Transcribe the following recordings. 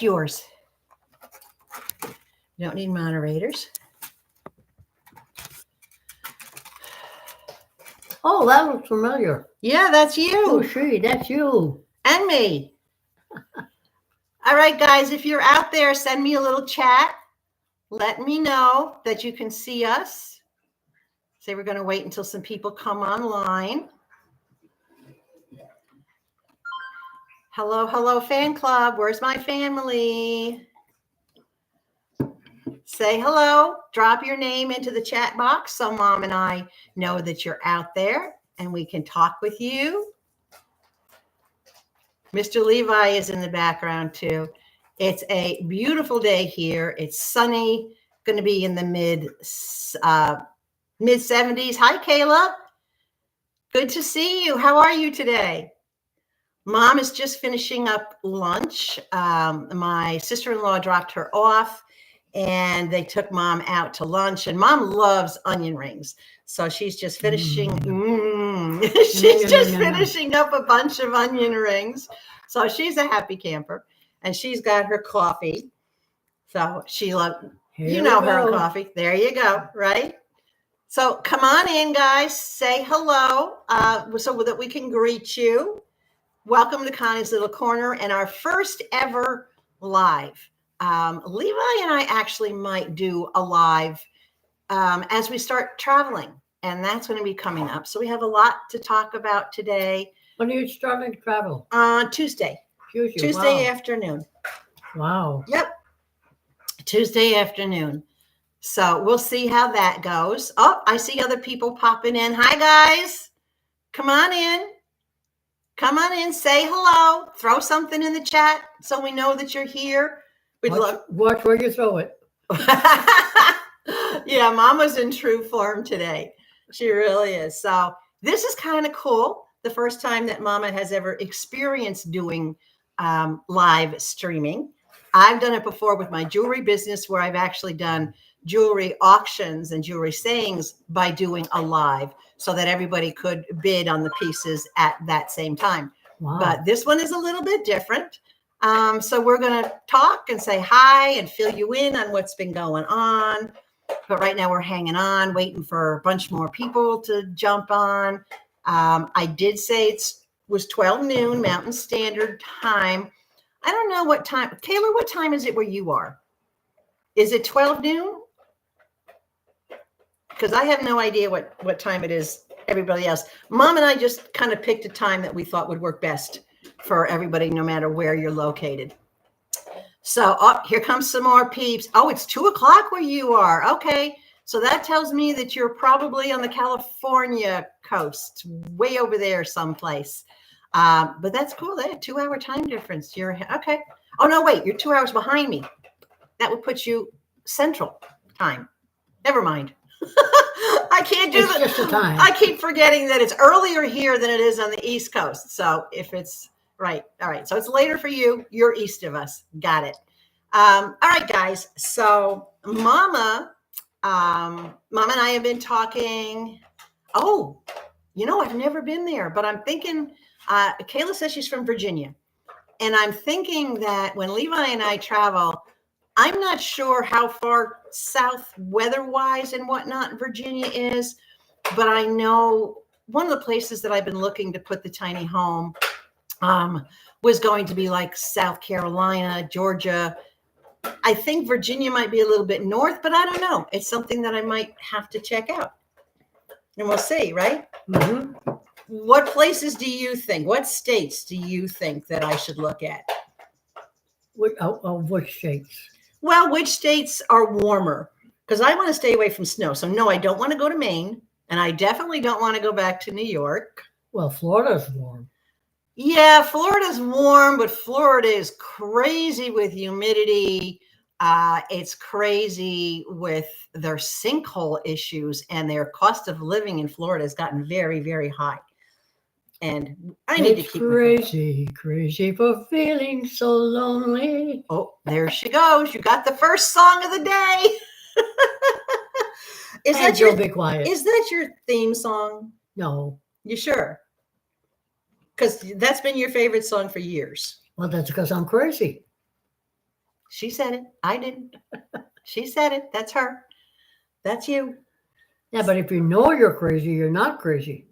Yours. You don't need moderators. Oh, that looks familiar. Yeah, that's Oh, you she, that's you. and me. All right, guys, if you're out there, send me a little chat. Let me know that you can see us. Say we're going to wait until some people come online. Hello, hello, fan club. Where's my family? Say hello. Drop your name into the chat box so Mom and I know that you're out there and we can talk with you. Mr. Levi is in the background too. It's a beautiful day here. It's sunny, going to be in the mid 70s. Hi, Caleb. Good to see you. How are you today? Mom is just finishing up lunch. My sister-in-law dropped her off and they took Mom out to lunch, and Mom loves onion rings. So she's just finishing, finishing up a bunch of onion rings. So she's a happy camper, and she's got her coffee. So she loves, her coffee. There you go, right? So come on in, guys. Say hello so that we can greet you. Welcome to Connie's Little Corner and our first ever live. Levi and I actually might do a live as we start traveling, and that's going to be coming up. So we have a lot to talk about today. When are you starting to travel? Tuesday Wow. afternoon. Wow. Yep. Tuesday afternoon. So we'll see how that goes. Oh, I see other people popping in. Hi, guys. Come on in. Come on in. Say hello. Throw something in the chat so we know that you're here. Watch where you throw it. Yeah, Mama's in true form today. She really is. So this is kind of cool. The first time that Mama has ever experienced doing live streaming. I've done it before with my jewelry business, where I've actually done jewelry auctions and jewelry sayings by doing a live so that everybody could bid on the pieces at that same time. Wow. But this one is a little bit different. So we're going to talk and say hi and fill you in on what's been going on. But right now we're hanging on, waiting for a bunch more people to jump on. I did say it was 12 noon Mountain Standard Time. I don't know what time. Kayla, what time is it where you are? Is it 12 noon? Because I have no idea what time it is everybody else. Mom and I just kind of picked a time that we thought would work best for everybody, no matter where you're located. So here comes some more peeps. Oh, it's 2:00 where you are. Okay. So that tells me that you're probably on the California coast, way over there someplace. But that's cool. They have a 2-hour time difference. You're okay. Oh, no, wait, you're 2 hours behind me. That would put you Central Time. Never mind. I can't do that. Just the time. I keep forgetting that it's earlier here than it is on the East Coast. So if it's right. All right. So it's later for you. You're east of us. Got it. All right, guys. So Mama and I have been talking. Oh, I've never been there, but I'm thinking, Kayla says she's from Virginia. And I'm thinking that when Levi and I travel, I'm not sure how far south weather-wise and whatnot Virginia is, but I know one of the places that I've been looking to put the tiny home was going to be like South Carolina, Georgia. I think Virginia might be a little bit north, but I don't know. It's something that I might have to check out. And we'll see, right? Mm-hmm. What places do you think? What states do you think that I should look at? Which states? Well, which states are warmer? Because I want to stay away from snow. So no, I don't want to go to Maine. And I definitely don't want to go back to New York. Well, Florida's warm. Yeah, Florida's warm, but Florida is crazy with humidity. It's crazy with their sinkhole issues, and their cost of living in Florida has gotten very, very high. And I need to keep crazy for feeling so lonely. Oh, there she goes. You got the first song of the day. Is that your theme song? No. You sure? Because that's been your favorite song for years. Well, that's because I'm crazy. She said it. I didn't. She said it. That's her. That's you. Yeah, but if you know you're crazy, you're not crazy.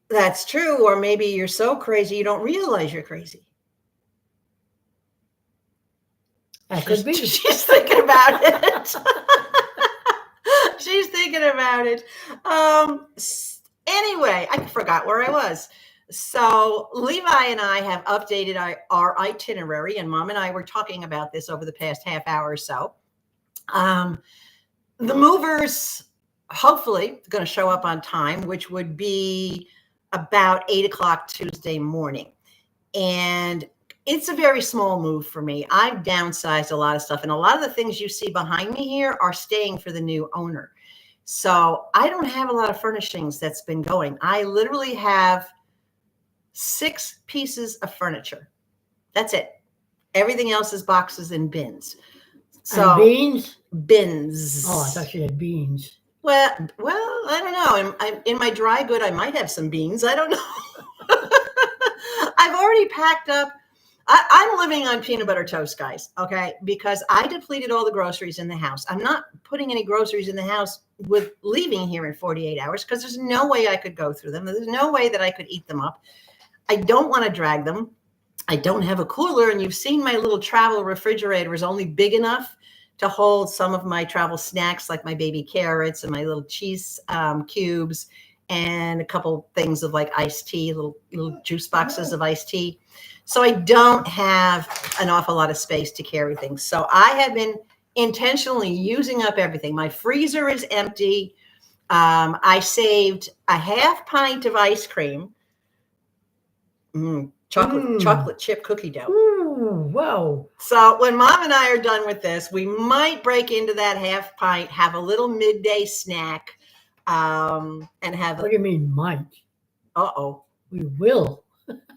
That's true. Or maybe you're so crazy you don't realize you're crazy. That could be. She's thinking about it. She's thinking about it. Anyway, I forgot where I was. So Levi and I have updated our itinerary, and Mom and I were talking about this over the past half hour or so. The movers hopefully going to show up on time, which would be about 8 o'clock Tuesday morning. And it's a very small move for me. I've downsized a lot of stuff, and a lot of the things you see behind me here are staying for the new owner. So I don't have a lot of furnishings that's been going. I literally have 6 pieces of furniture. That's it. Everything else is boxes and bins. So and beans? Bins. Oh, I thought you had beans. Well, I don't know. In my dry good, I might have some beans. I don't know. I've already packed up. I'm living on peanut butter toast, guys, okay? Because I depleted all the groceries in the house. I'm not putting any groceries in the house with leaving here in 48 hours because there's no way I could go through them. There's no way that I could eat them up. I don't want to drag them. I don't have a cooler, and you've seen my little travel refrigerator is only big enough to hold some of my travel snacks like my baby carrots and my little cheese cubes and a couple things of like iced tea, little juice boxes of iced tea. So I don't have an awful lot of space to carry things. So I have been intentionally using up everything. My freezer is empty. I saved a half pint of ice cream, chocolate chip cookie dough. Ooh, wow. So when Mom and I are done with this, we might break into that half pint, have a little midday snack, and have. What do you mean, might? Uh-oh. We will.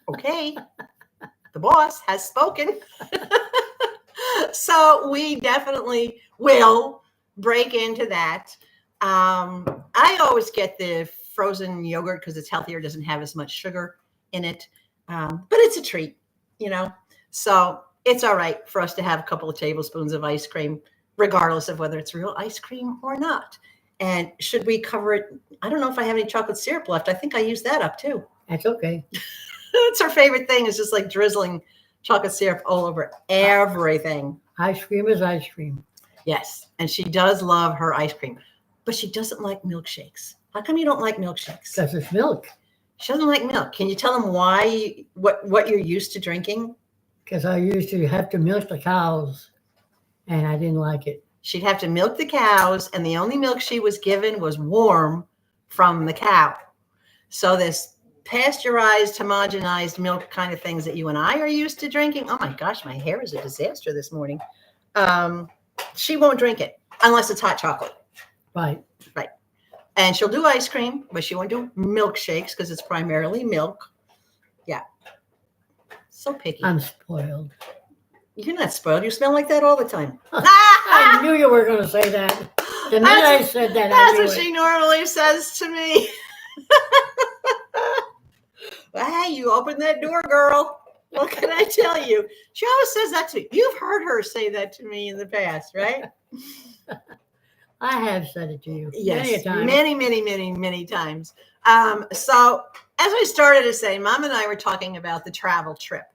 Okay. The boss has spoken. So we definitely will break into that. I always get the frozen yogurt because it's healthier, doesn't have as much sugar in it. But it's a treat, you know. So it's all right for us to have a couple of tablespoons of ice cream, regardless of whether it's real ice cream or not. And should we cover it? I don't know if I have any chocolate syrup left. I think I used that up too. That's okay. It's her favorite thing, is just like drizzling chocolate syrup all over everything. Ice cream is ice cream. Yes. And she does love her ice cream, but she doesn't like milkshakes. How come you don't like milkshakes? Because it's milk. She doesn't like milk. Can you tell them why, what you're used to drinking? Because I used to have to milk the cows, and I didn't like it. She'd have to milk the cows, and the only milk she was given was warm from the cow. So this pasteurized, homogenized milk kind of things that you and I are used to drinking. Oh my gosh, my hair is a disaster this morning. She won't drink it unless it's hot chocolate. Right. Right. And she'll do ice cream, but she won't do milkshakes because it's primarily milk. Yeah. So picky. I'm spoiled. You're not spoiled. You smell like that all the time. I knew you were going to say that. The minute I said that, I That's knew what it. she normally says to me. Well, hey, you open that door, girl. What can I tell you? She always says that to me. You've heard her say that to me in the past, right? I have said it to you. Yes, Many a time. many times. So as I started to say, Mom and I were talking about the travel trip.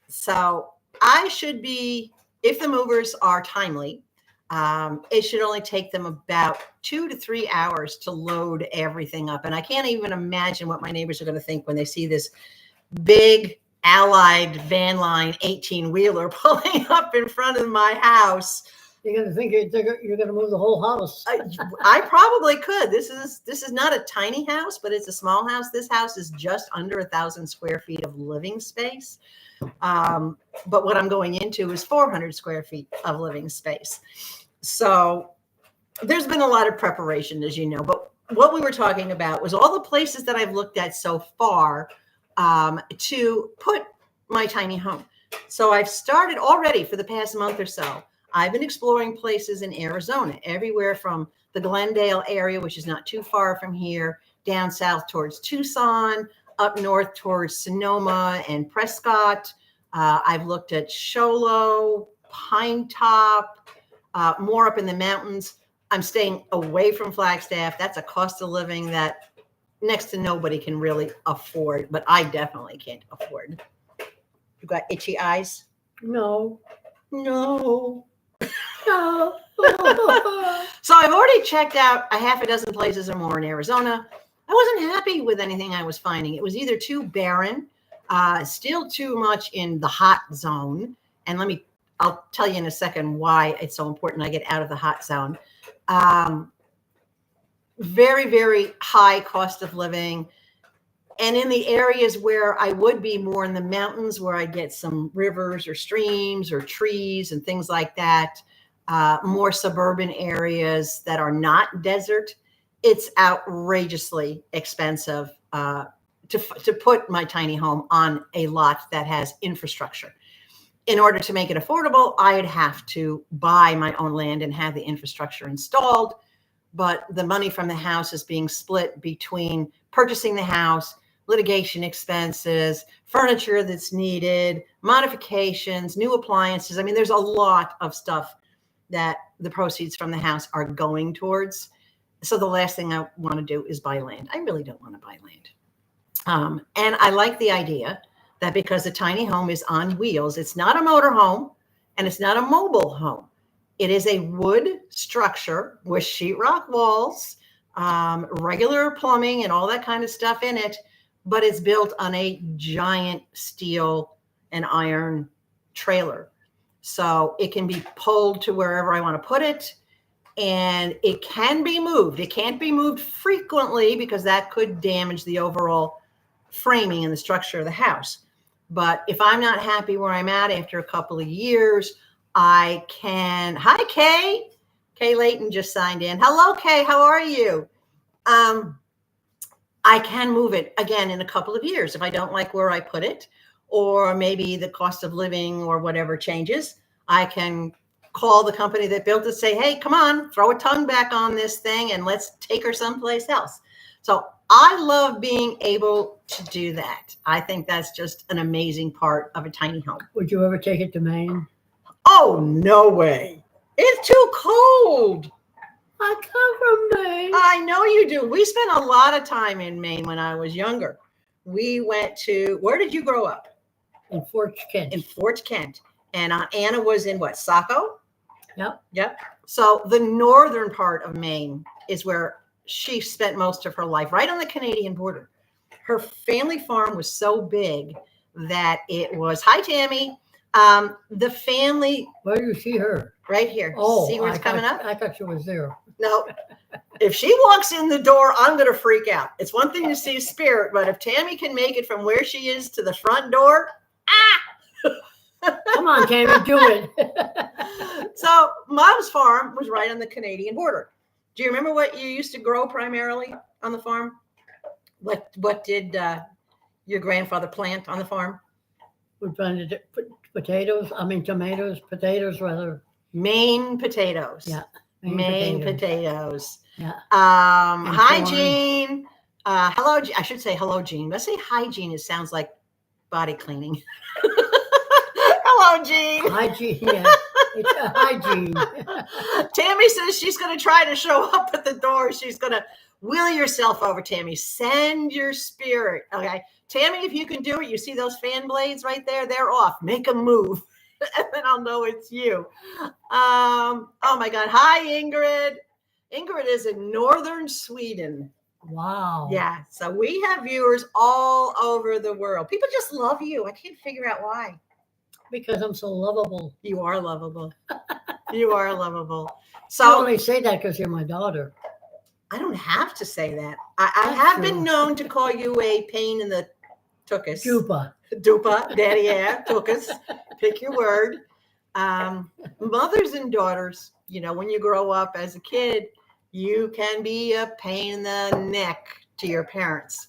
So I should be, if the movers are timely, it should only take them about 2 to 3 hours to load everything up. And I can't even imagine what my neighbors are going to think when they see this big Allied van line 18-wheeler pulling up in front of my house. You're going to think you're going to move the whole house. I probably could. This is not a tiny house, but it's a small house. This house is just under 1,000 square feet of living space. But what I'm going into is 400 square feet of living space. So there's been a lot of preparation, as you know, but what we were talking about was all the places that I've looked at so far to put my tiny home. So I've started already for the past month or so. I've been exploring places in Arizona, everywhere from the Glendale area, which is not too far from here, down south towards Tucson, up north towards Sonoma and Prescott. I've looked at Show Low, Pine Top, more up in the mountains. I'm staying away from Flagstaff. That's a cost of living that next to nobody can really afford, but I definitely can't afford. You got itchy eyes? No. No. No. So I've already checked out a half a dozen places or more in Arizona. I wasn't happy with anything I was finding. It was either too barren, still too much in the hot zone. And I'll tell you in a second why it's so important I get out of the hot zone. Very, very high cost of living. And in the areas where I would be more in the mountains, where I get some rivers or streams or trees and things like that, more suburban areas that are not desert, it's outrageously expensive to put my tiny home on a lot that has infrastructure. In order to make it affordable, I'd have to buy my own land and have the infrastructure installed. But the money from the house is being split between purchasing the house, litigation expenses, furniture that's needed, modifications, new appliances. I mean, there's a lot of stuff that the proceeds from the house are going towards. So the last thing I want to do is buy land. I really don't want to buy land. And I like the idea that because the tiny home is on wheels, it's not a motor home and it's not a mobile home. It is a wood structure with sheetrock walls, regular plumbing and all that kind of stuff in it, but it's built on a giant steel and iron trailer. So it can be pulled to wherever I want to put it, and it can be moved. It can't be moved frequently because that could damage the overall framing and the structure of the house. But if I'm not happy where I'm at after a couple of years, I can. Hi, Kay. Kay Layton just signed in. Hello, Kay. How are you? I can move it again in a couple of years if I don't like where I put it, or maybe the cost of living or whatever changes. I can call the company that built it, say, hey, come on, throw a tongue back on this thing and let's take her someplace else. So I love being able to do that. I think that's just an amazing part of a tiny home. Would you ever take it to Maine? Oh, no way. It's too cold. I come from Maine. I know you do. We spent a lot of time in Maine when I was younger. We went to, where did you grow up? In Fort Kent. In Fort Kent. And Anna was in what, Saco? Yep. Yep. So the northern part of Maine is where she spent most of her life, right on the Canadian border. Her family farm was so big that it was, hi, Tammy. The family. Where do you see her? Right here. Oh, see where it's coming up? I thought she was there. No. If she walks in the door, I'm going to freak out. It's one thing to see spirit, but if Tammy can make it from where she is to the front door, Come on, Tammy, do it. So Mom's farm was right on the Canadian border. Do you remember what you used to grow primarily on the farm? What did your grandfather plant on the farm? We planted tomatoes, potatoes rather. Maine potatoes. Yeah. Maine potatoes. Yeah. Hi, corn. Jean. Hello. I should say hello, Jean. Let's say hi, Jean. It sounds like body cleaning. Hello, Jean. Hygiene. Yeah. It's a hygiene. Tammy says she's going to try to show up at the door. She's going to wheel yourself over, Tammy. Send your spirit. Okay. Tammy, if you can do it, you see those fan blades right there? They're off. Make a move. And then I'll know it's you. Oh my God. Hi, Ingrid. Ingrid is in northern Sweden. Wow. Yeah. So we have viewers all over the world. People just love you. I can't figure out why. Because I'm so lovable. You are lovable. You are lovable. So you only say that because you're my daughter. I don't have to say that. I have been known to call you a pain in the tuchus. Dupa, daddy, yeah, tuchus. Pick your word. Mothers and daughters, when you grow up as a kid, you can be a pain in the neck to your parents.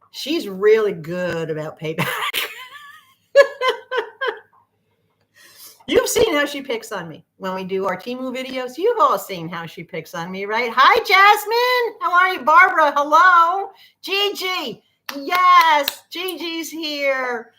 She's really good about payback. You've seen how she picks on me when we do our Temu videos. You've all seen how she picks on me, right? Hi, Jasmine. How are you? Barbara, hello. Gigi. Yes, Gigi's here.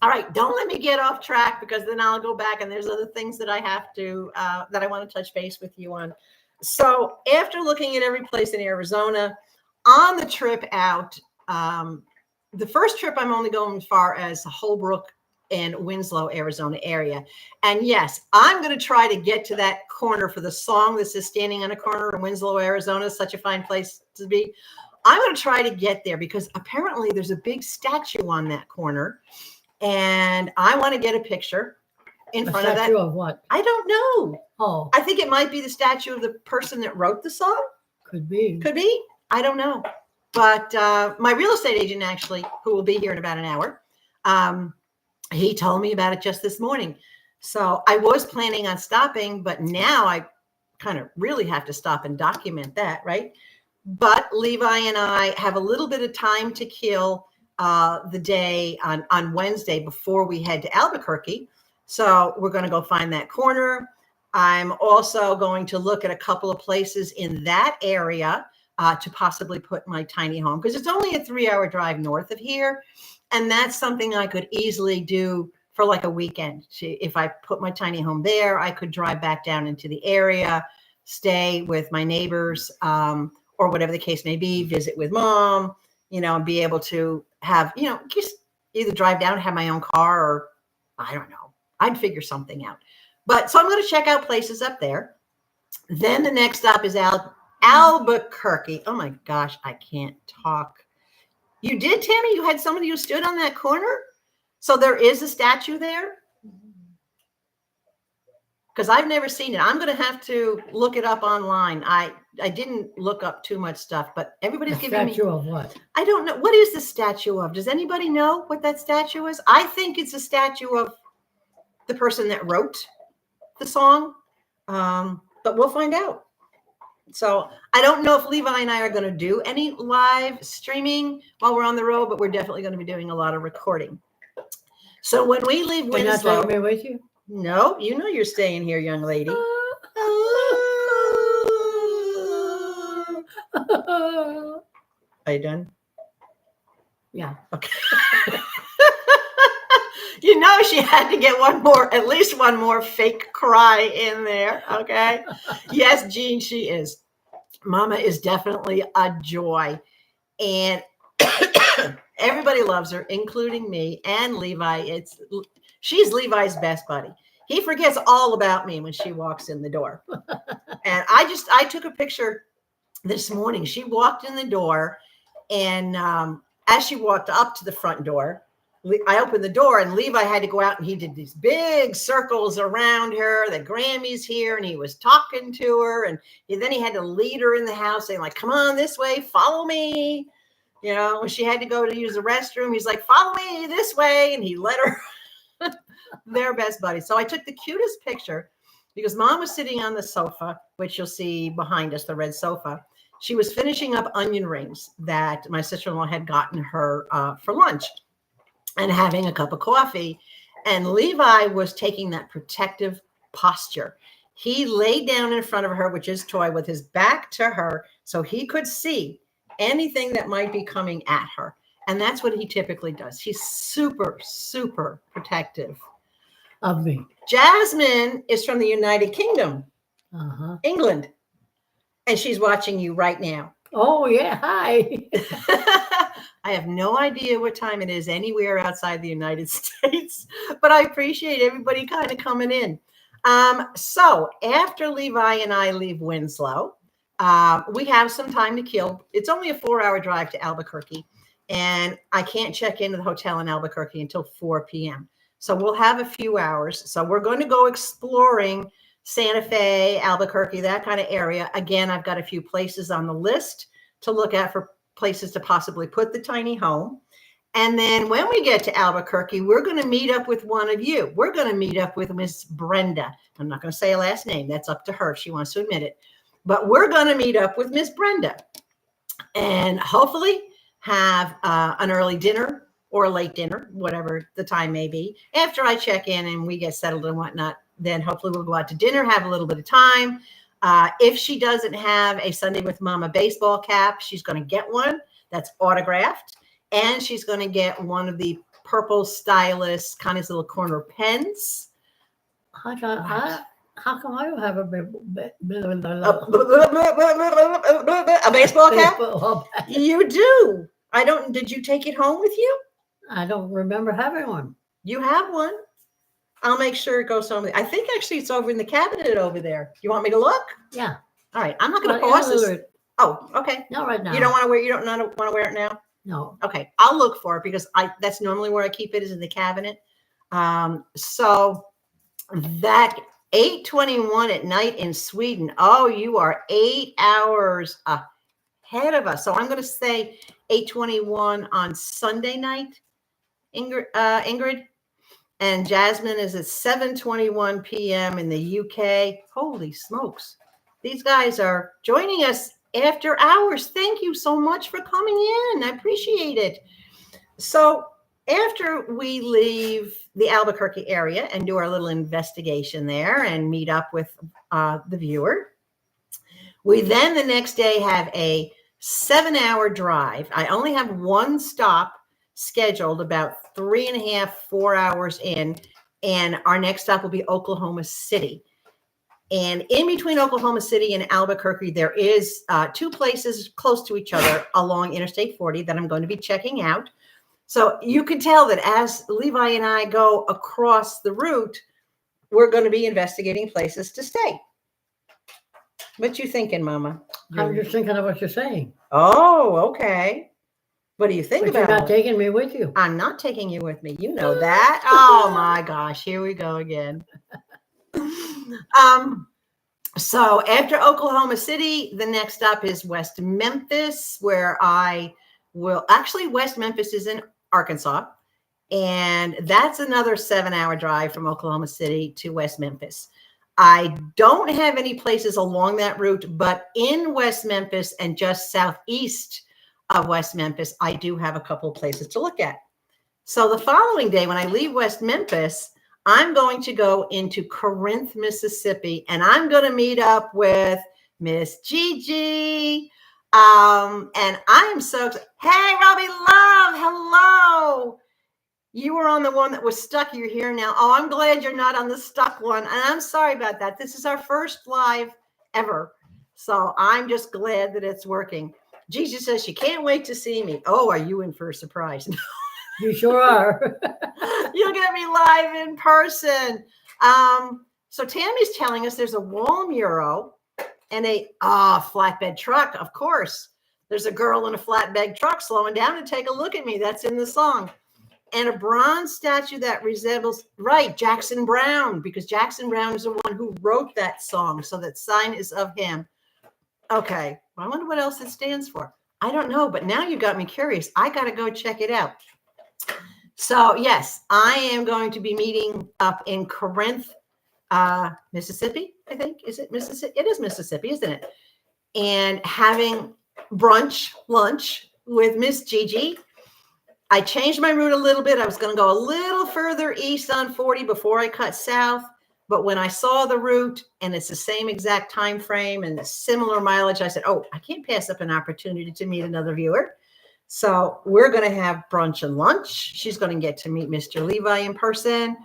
All right, don't let me get off track because then I'll go back and there's other things that I have to that I want to touch base with you on. So after looking at every place in Arizona, on the trip out, the first trip I'm only going as far as Holbrook and Winslow, Arizona area. And yes, I'm going to try to get to that corner for the song that says "Standing on a Corner in Winslow, Arizona, such a fine place to be." I'm going to try to get there because apparently there's a big statue on that corner. And I want to get a picture in front of that. Statue of what? I don't know. Oh, I think it might be the statue of the person that wrote the song. could be. Could be. I don't know. But my real estate agent, actually, who will be here in about an hour, he told me about it just this morning. So I was planning on stopping, but now I kind of really have to stop and document that, right? But Levi and I have a little bit of time to kill the day on Wednesday before we head to Albuquerque. So we're going to go find that corner. I'm also going to look at a couple of places in that area to possibly put my tiny home because it's only a 3-hour drive north of here. And that's something I could easily do for like a weekend. If I put my tiny home there, I could drive back down into the area, stay with my neighbors, or whatever the case may be, visit with mom, and be able to have, just either drive down and have my own car or I don't know. I'd figure something out. But so I'm going to check out places up there. Then the next stop is Albuquerque. Oh my gosh, I can't talk. You did, Tammy? You had somebody who stood on that corner? So there is a statue there? Because I've never seen it. I'm going to have to look it up online. I didn't look up too much stuff, but everybody's giving me. Statue of what? I don't know. What is the statue of? Does anybody know what that statue is? I think it's a statue of the person that wrote the song, but we'll find out. So I don't know if Levi and I are going to do any live streaming while we're on the road, but we're definitely going to be doing a lot of recording. So when we leave You're not Winslow, taking me with you? no, you're staying here, young lady. Are you done? Yeah. Okay. She had to get at least one more fake cry in there. Okay. Yes, Jean, she is. Mama is definitely a joy. And everybody loves her, including me and Levi. She's Levi's best buddy. He forgets all about me when she walks in the door. And I took a picture this morning. She walked in the door, and as she walked up to the front door, I opened the door, and Levi had to go out, and he did these big circles around her. The Grammy's here, and he was talking to her, and then he had to lead her in the house, saying like, "Come on this way, follow me." When she had to go to use the restroom, he's like, "Follow me this way," and he let her. They're best buddies. So I took the cutest picture because Mom was sitting on the sofa, which you'll see behind us, the red sofa. She was finishing up onion rings that my sister-in-law had gotten her for lunch and having a cup of coffee. And Levi was taking that protective posture. He laid down in front of her with his toy with his back to her so he could see anything that might be coming at her. And that's what he typically does. He's super, super protective Of me. Jasmine is from the United Kingdom, England, and she's watching you right now. Oh, yeah. Hi. I have no idea what time it is anywhere outside the United States, but I appreciate everybody kind of coming in. So after Levi and I leave Winslow, we have some time to kill. It's only a 4-hour drive to Albuquerque, and I can't check into the hotel in Albuquerque until 4 p.m. So we'll have a few hours. So we're going to go exploring Santa Fe, Albuquerque, that kind of area. Again, I've got a few places on the list to look at for places to possibly put the tiny home. And then when we get to Albuquerque, we're going to meet up with one of you. We're going to meet up with Miss Brenda. I'm not going to say a last name. That's up to her if she wants to admit it. But we're going to meet up with Miss Brenda and hopefully have an early dinner or a late dinner, whatever the time may be. After I check in and we get settled and whatnot, then hopefully we'll go out to dinner, have a little bit of time. If she doesn't have a Sunday with Mama baseball cap, she's going to get one that's autographed. And she's going to get one of the purple stylus, kind of little corner pens. How come I don't have a A baseball cap? baseball bat? You do. Did you take it home with you? I don't remember having one. You have one. I'll make sure it goes home. I think actually it's over in the cabinet over there. You want me to look? Yeah. All right. I'm not going to Well, pause this. Oh, okay. Not right now. You don't want to wear. You don't want to wear it now. No. Okay. I'll look for it because that's normally where I keep it is in the cabinet. So that 8:21 at night in Sweden. Oh, you are 8 hours ahead of us. So I'm going to say 8:21 on Sunday night, Ingrid. And Jasmine is at 7:21 p.m. in the UK. Holy smokes. These guys are joining us after hours. Thank you so much for coming in. I appreciate it. So after we leave the Albuquerque area and do our little investigation there and meet up with the viewer, we then the next day have a 7-hour drive. I only have one stop scheduled about 3.5, 4 hours in, and our next stop will be Oklahoma City. And in between Oklahoma City and Albuquerque, there is 2 places close to each other along Interstate 40 that I'm going to be checking out. So you can tell that as Levi and I go across the route, we're going to be investigating places to stay. What you thinking, Mama? I'm just thinking of what you're saying. Oh, okay. What do you think about it? You're not taking me with you. I'm not taking you with me. You know that. Oh my gosh, here we go again. So after Oklahoma City, the next stop is West Memphis, where West Memphis is in Arkansas. And that's another 7-hour drive from Oklahoma City to West Memphis. I don't have any places along that route, but in West Memphis and just southeast of West Memphis, I do have a couple of places to look at. So the following day, when I leave West Memphis, I'm going to go into Corinth, Mississippi, and I'm going to meet up with Miss Gigi. And I am so excited. Hey, Robbie Love, hello. You were on the one that was stuck. You're here now. Oh, I'm glad you're not on the stuck one. And I'm sorry about that. This is our first live ever. So I'm just glad that it's working. Gigi says she can't wait to see me. Oh, are you in for a surprise? You sure are. You'll get me live in person. So Tammy's telling us there's a wall mural and a flatbed truck. Of course, there's a girl in a flatbed truck slowing down to take a look at me. That's in the song. And a bronze statue that resembles, Jackson Browne, because Jackson Browne is the one who wrote that song. So that sign is of him. Okay. Well, I wonder what else it stands for. I don't know, but now you got me curious. I got to go check it out. So yes, I am going to be meeting up in Corinth, Mississippi, I think. Is it Mississippi? It is Mississippi, isn't it? And having lunch with Miss Gigi. I changed my route a little bit. I was going to go a little further east on 40 before I cut south. But when I saw the route and it's the same exact time frame and similar mileage, I said, oh, I can't pass up an opportunity to meet another viewer. So we're going to have brunch and lunch. She's going to get to meet Mr. Levi in person.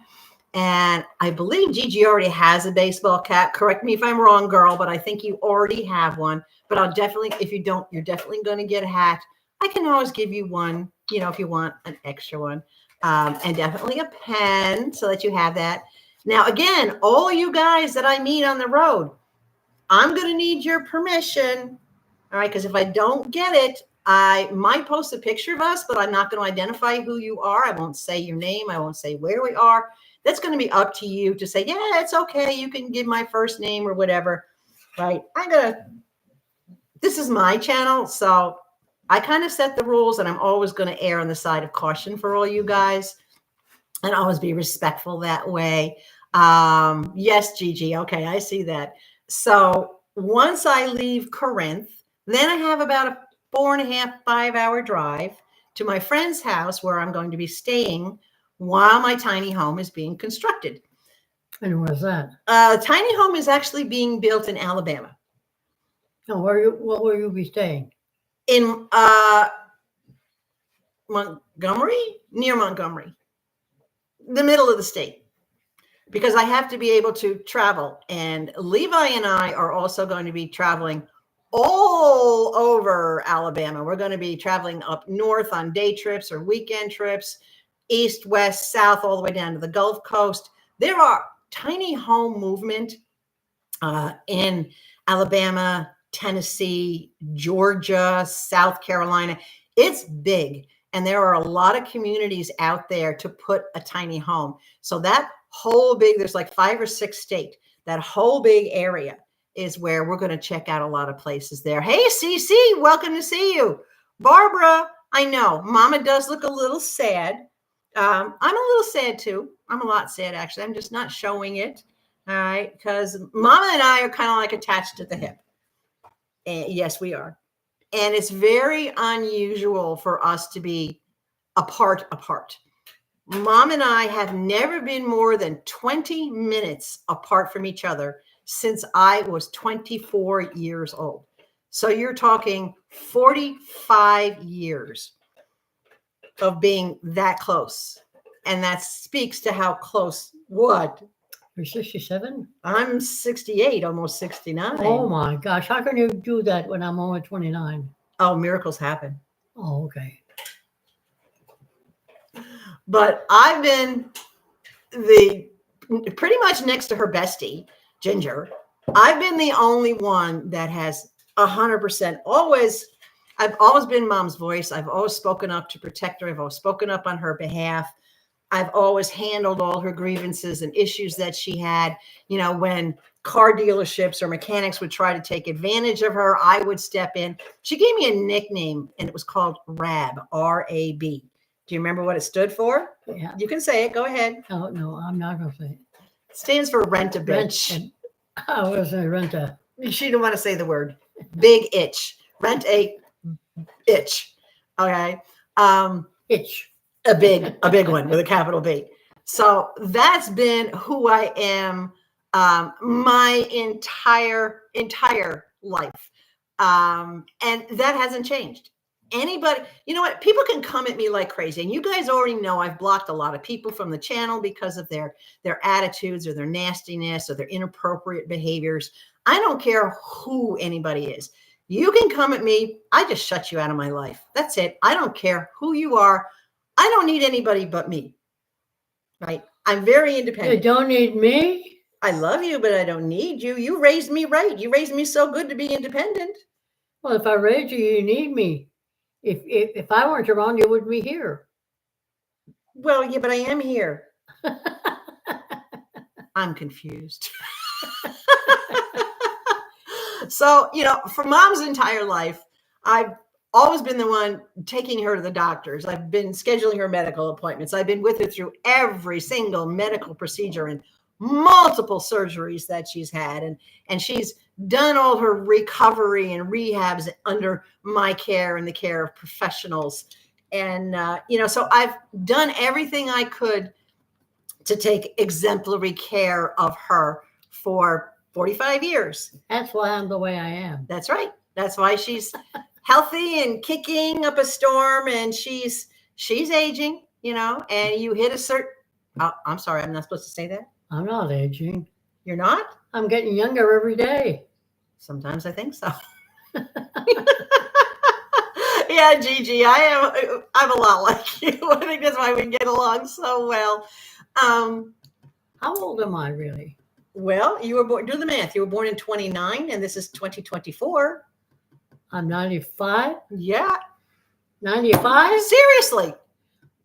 And I believe Gigi already has a baseball cap. Correct me if I'm wrong, girl, but I think you already have one. But I'll definitely, if you don't, you're definitely going to get a hat. I can always give you one, if you want an extra one. And definitely a pen so that you have that. Now, again, all you guys that I meet on the road, I'm going to need your permission. All right, because if I don't get it, I might post a picture of us, but I'm not going to identify who you are. I won't say your name. I won't say where we are. That's going to be up to you to say, yeah, it's okay. You can give my first name or whatever. Right? This is my channel, so I kind of set the rules, and I'm always going to err on the side of caution for all you guys and always be respectful that way. Yes, Gigi. Okay, I see that. So once I leave Corinth, then I have about a 4.5, 5-hour drive to my friend's house where I'm going to be staying while my tiny home is being constructed. And where's that? Tiny home is actually being built in Alabama. Oh, what will you be staying? In Montgomery, near Montgomery, the middle of the state, because I have to be able to travel. And Levi and I are also going to be traveling all over Alabama. We're going to be traveling up north on day trips or weekend trips, east, west, south, all the way down to the Gulf Coast. There are tiny home movement in Alabama, Tennessee, Georgia, South Carolina. It's big. And there are a lot of communities out there to put a tiny home. So that whole big, there's like 5 or 6 states, that whole big area is where we're going to check out a lot of places there. Hey, CC, welcome to see you. Barbara, I know Mama does look a little sad. I'm a little sad too. I'm a lot sad, actually. I'm just not showing it. All right. Because Mama and I are kind of like attached at the hip. And yes, we are. And it's very unusual for us to be apart. Mom and I have never been more than 20 minutes apart from each other since I was 24 years old. So you're talking 45 years of being that close. And that speaks to how close what? You're 67? I'm 68, almost 69. Oh my gosh. How can you do that when I'm only 29? Oh, miracles happen. Oh, okay. But I've been pretty much next to her bestie, Ginger. I've been the only one that has 100% I've always been Mom's voice. I've always spoken up to protect her. I've always spoken up on her behalf. I've always handled all her grievances and issues that she had. You know, when car dealerships or mechanics would try to take advantage of her, I would step in. She gave me a nickname, and it was called RAB, R-A-B. Do you remember what it stood for? Yeah. You can say it. Go ahead. Oh, no, I'm not going to say it. It stands for rent a bitch. I was going to rent a. She didn't want to say the word. Big itch. Rent a itch. Okay. Itch. A big one with a capital B. So that's been who I am my entire life. And that hasn't changed. Anybody, you know what? People can come at me like crazy. And you guys already know I've blocked a lot of people from the channel because of their attitudes or their nastiness or their inappropriate behaviors. I don't care who anybody is. You can come at me. I just shut you out of my life. That's it. I don't care who you are. I don't need anybody but me. Right? I'm very independent. You don't need me? I love you, but I don't need you. You raised me right. You raised me so good to be independent. Well, if I raised you, you need me. If I weren't around, you wouldn't be here. Well, yeah, but I am here. I'm confused. So, you know, for Mom's entire life, I've always been the one taking her to the doctors. I've been scheduling her medical appointments. I've been with her through every single medical procedure and multiple surgeries that she's had. And she's done all her recovery and rehabs under my care and the care of professionals. And, you know, so I've done everything I could to take exemplary care of her for 45 years. That's why I'm the way I am. That's right. That's why she's healthy and kicking up a storm, and she's aging, you know, and you hit a certain, oh, I'm sorry, I'm not supposed to say that. I'm not aging. You're not? I'm getting younger every day. Sometimes I think so. Yeah, Gigi, I'm a lot like you. I think that's why we get along so well. How old am I really? Well, you were born, do the math. You were born in 29 and this is 2024. I'm 95. Yeah. 95? Seriously.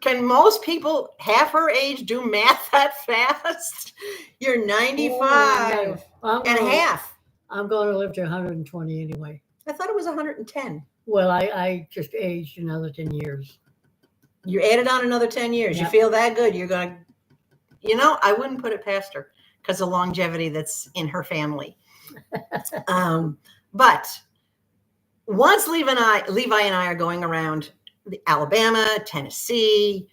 Can most people half her age do math that fast? You're 95 and a half. I'm going to live to 120 anyway. I thought it was 110. Well, I just aged another 10 years. You added on another 10 years. Yep. You feel that good. You're going to, you know, I wouldn't put it past her because of longevity that's in her family. But once Levi and I are going around Alabama, Tennessee,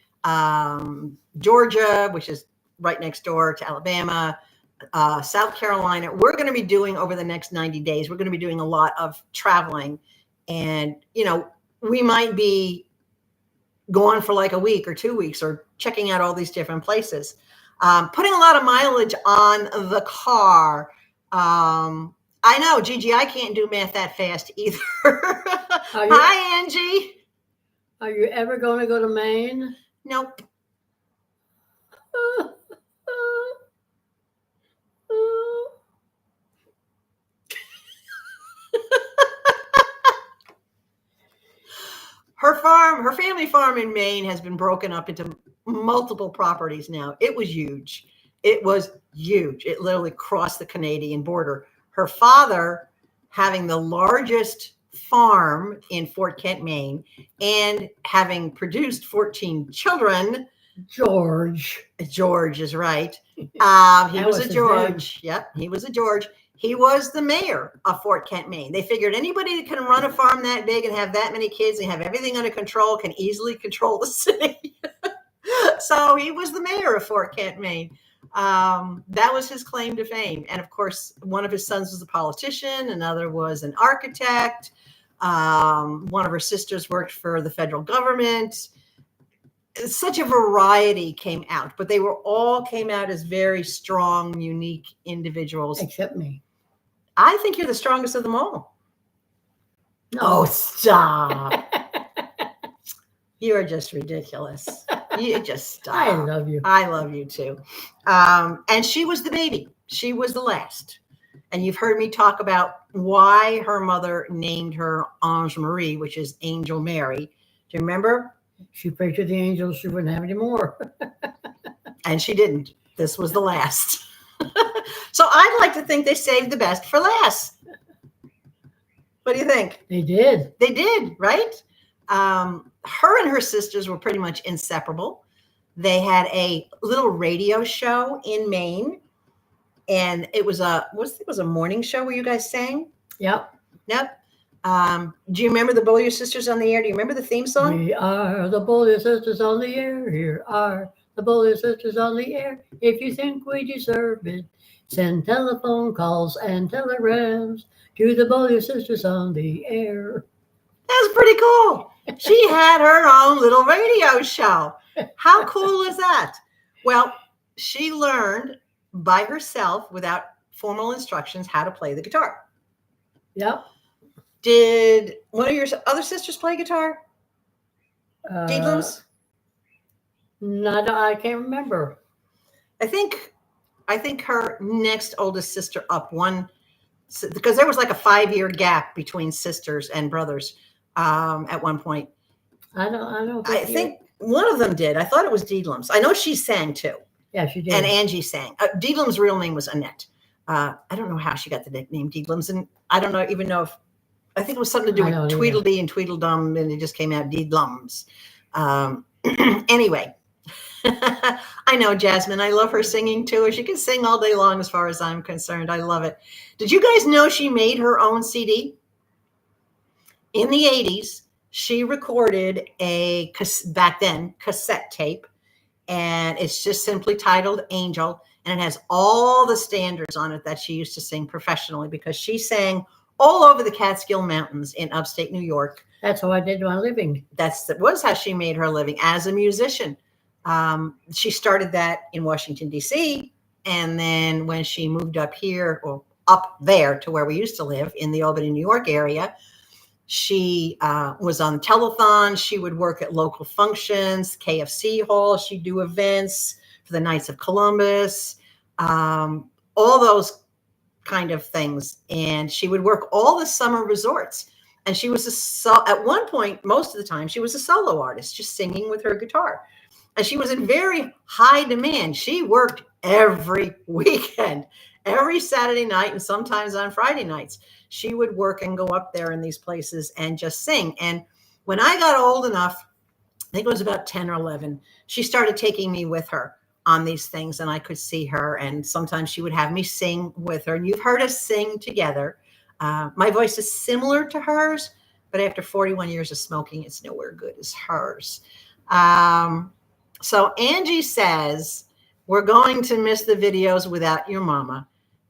Georgia, which is right next door to Alabama, South Carolina, we're going to be doing over the next 90 days. We're going to be doing a lot of traveling. And, you know, we might be gone for like a week or 2 weeks or checking out all these different places. Putting a lot of mileage on the car. I know, Gigi, I can't do math that fast either. Hi, Angie. Are you ever going to go to Maine? Nope. Her family farm in Maine has been broken up into multiple properties now. It was huge. It was huge. It literally crossed the Canadian border. Her father having the largest farm in Fort Kent, Maine, and having produced 14 children. George is right. He was a George. Yep, he was a George. He was the mayor of Fort Kent, Maine. They figured anybody that can run a farm that big and have that many kids and have everything under control can easily control the city. So he was the mayor of Fort Kent, Maine. That was his claim to fame. And of course, one of his sons was a politician. Another was an architect. One of her sisters worked for the federal government. Such a variety came out, but they all came out as very strong, unique individuals. Except me. I think you're the strongest of them all. No. Oh, stop. You are just ridiculous. You just stop. I love you. I love you too. And she was the baby. She was the last. And you've heard me talk about why her mother named her Ange Marie, which is Angel Mary. Do you remember? She prayed to the angels she wouldn't have any more. And she didn't. This was the last. So I'd like to think they saved the best for last. What do you think? They did. They did, right? Her and her sisters were pretty much inseparable. They had a little radio show in Maine, and it was a morning show where you guys sang. Yep. Do you remember the Bullier Sisters on the Air? Do you remember the theme song? We are the Bullier Sisters on the air. Here are the Bullier Sisters on the air. If you think we deserve it, send telephone calls and telegrams to the Bullier Sisters on the air. That's pretty cool. She had her own little radio show. How cool is that? Well, she learned by herself without formal instructions how to play the guitar. Yep. Did one of your other sisters play guitar? Deedlums? I can't remember. I think her next oldest sister up, because there was like a 5-year gap between sisters and brothers at one point. I think one of them did. I thought it was Deedlums. I know she sang too. Yeah, she did. And Angie sang. Deedlums' real name was Annette. I don't know how she got the nickname Deedlums, and I don't even know if. I think it was something to do with Tweedledee and Tweedledum, and it just came out Deedlums. Anyway, I know Jasmine. I love her singing too. She can sing all day long, as far as I'm concerned. I love it. Did you guys know she made her own CD? In the 80s, she recorded back then, cassette tape, and it's just simply titled Angel, and it has all the standards on it that she used to sing professionally, because she sang all over the Catskill Mountains in upstate New York. That's how I did my living. That was how she made her living as a musician. She started that in Washington, D.C., and then when she moved up here, or up there to where we used to live in the Albany, New York area, she was on telethon. She would work at local functions, KFC Hall. She'd do events for the Knights of Columbus, all those kind of things. And she would work all the summer resorts. And she was at one point, most of the time, she was a solo artist, just singing with her guitar. And she was in very high demand. She worked every weekend, every Saturday night, and sometimes on Friday nights. She would work and go up there in these places and just sing. And when I got old enough, I think it was about 10 or 11, she started taking me with her on these things, and I could see her. And sometimes she would have me sing with her. And you've heard us sing together. My voice is similar to hers, but after 41 years of smoking, it's nowhere good as hers. So Angie says, we're going to miss the videos without your mama.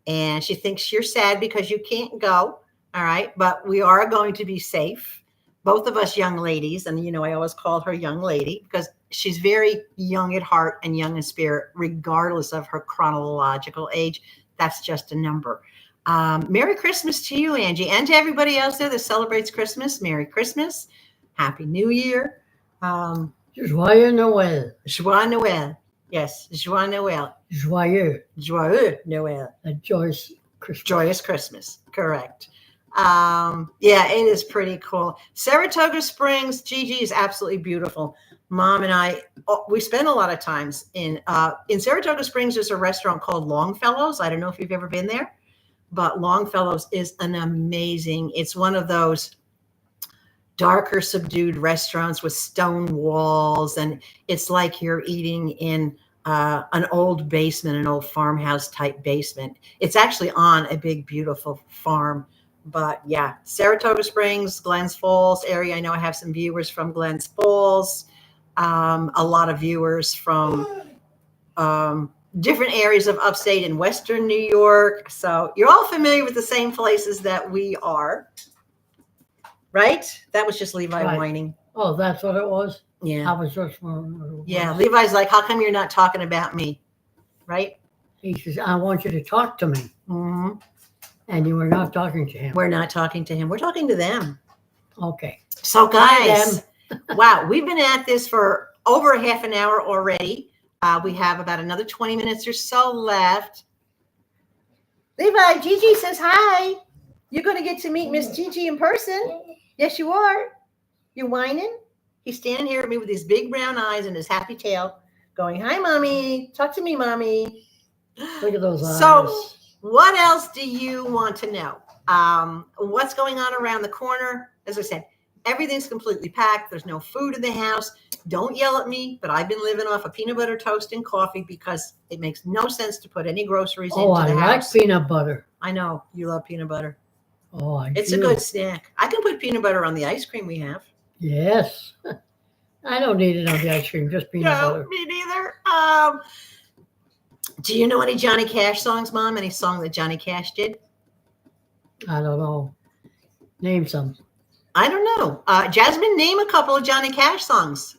And she thinks you're sad because you can't go. All right. But we are going to be safe. both of us young ladies, and I always call her young lady because she's very young at heart and young in spirit, regardless of her chronological age. That's just a number. Merry Christmas to you, Angie, and to everybody else there that celebrates Christmas. Merry Christmas. Happy New Year. Joyeux Noël. Joyeux Noël. Yes, Joyeux Noël. Joyeux. Joyeux Noël. A joyous Christmas. Joyous Christmas. Correct. Yeah, it is pretty cool. Saratoga Springs, Gigi, is absolutely beautiful. Mom and I, we spend a lot of times in Saratoga Springs. There's a restaurant called Longfellow's. I don't know if you've ever been there, but Longfellow's is an amazing. It's one of those darker, subdued restaurants with stone walls, and it's like you're eating in an old basement, an old farmhouse type basement. It's actually on a big, beautiful farm. But yeah, Saratoga Springs, Glens Falls area. I know I have some viewers from Glens Falls, a lot of viewers from different areas of upstate and Western New York. So you're all familiar with the same places that we are, right? That was just Levi whining. Oh, that's what it was? Yeah. I was just Yeah, Levi's like, how come you're not talking about me? Right? He says, I want you to talk to me. Mm-hmm. And you were not talking to him. We're not talking to him. We're talking to them. Okay. So guys, wow, we've been at this for over a half an hour already. We have about another 20 minutes or so left. Levi, Gigi says hi. You're going to get to meet Miss Gigi in person. Yes, you are. You whining? He's standing here at me with his big brown eyes and his happy tail going, hi, Mommy. Talk to me, Mommy. Look at those eyes. So what else do you want to know? What's going on around the corner? As I said, everything's completely packed. There's no food in the house. Don't yell at me, but I've been living off of peanut butter toast and coffee because it makes no sense to put any groceries into the house. I like peanut butter. I know you love peanut butter. Oh, It's a good snack. I can put peanut butter on the ice cream we have. Yes. I don't need it on the ice cream, just peanut butter. No, me neither. Do you know any Johnny Cash songs, Mom? Any song that Johnny Cash did? I don't know. Name some. I don't know. Jasmine, name a couple of Johnny Cash songs.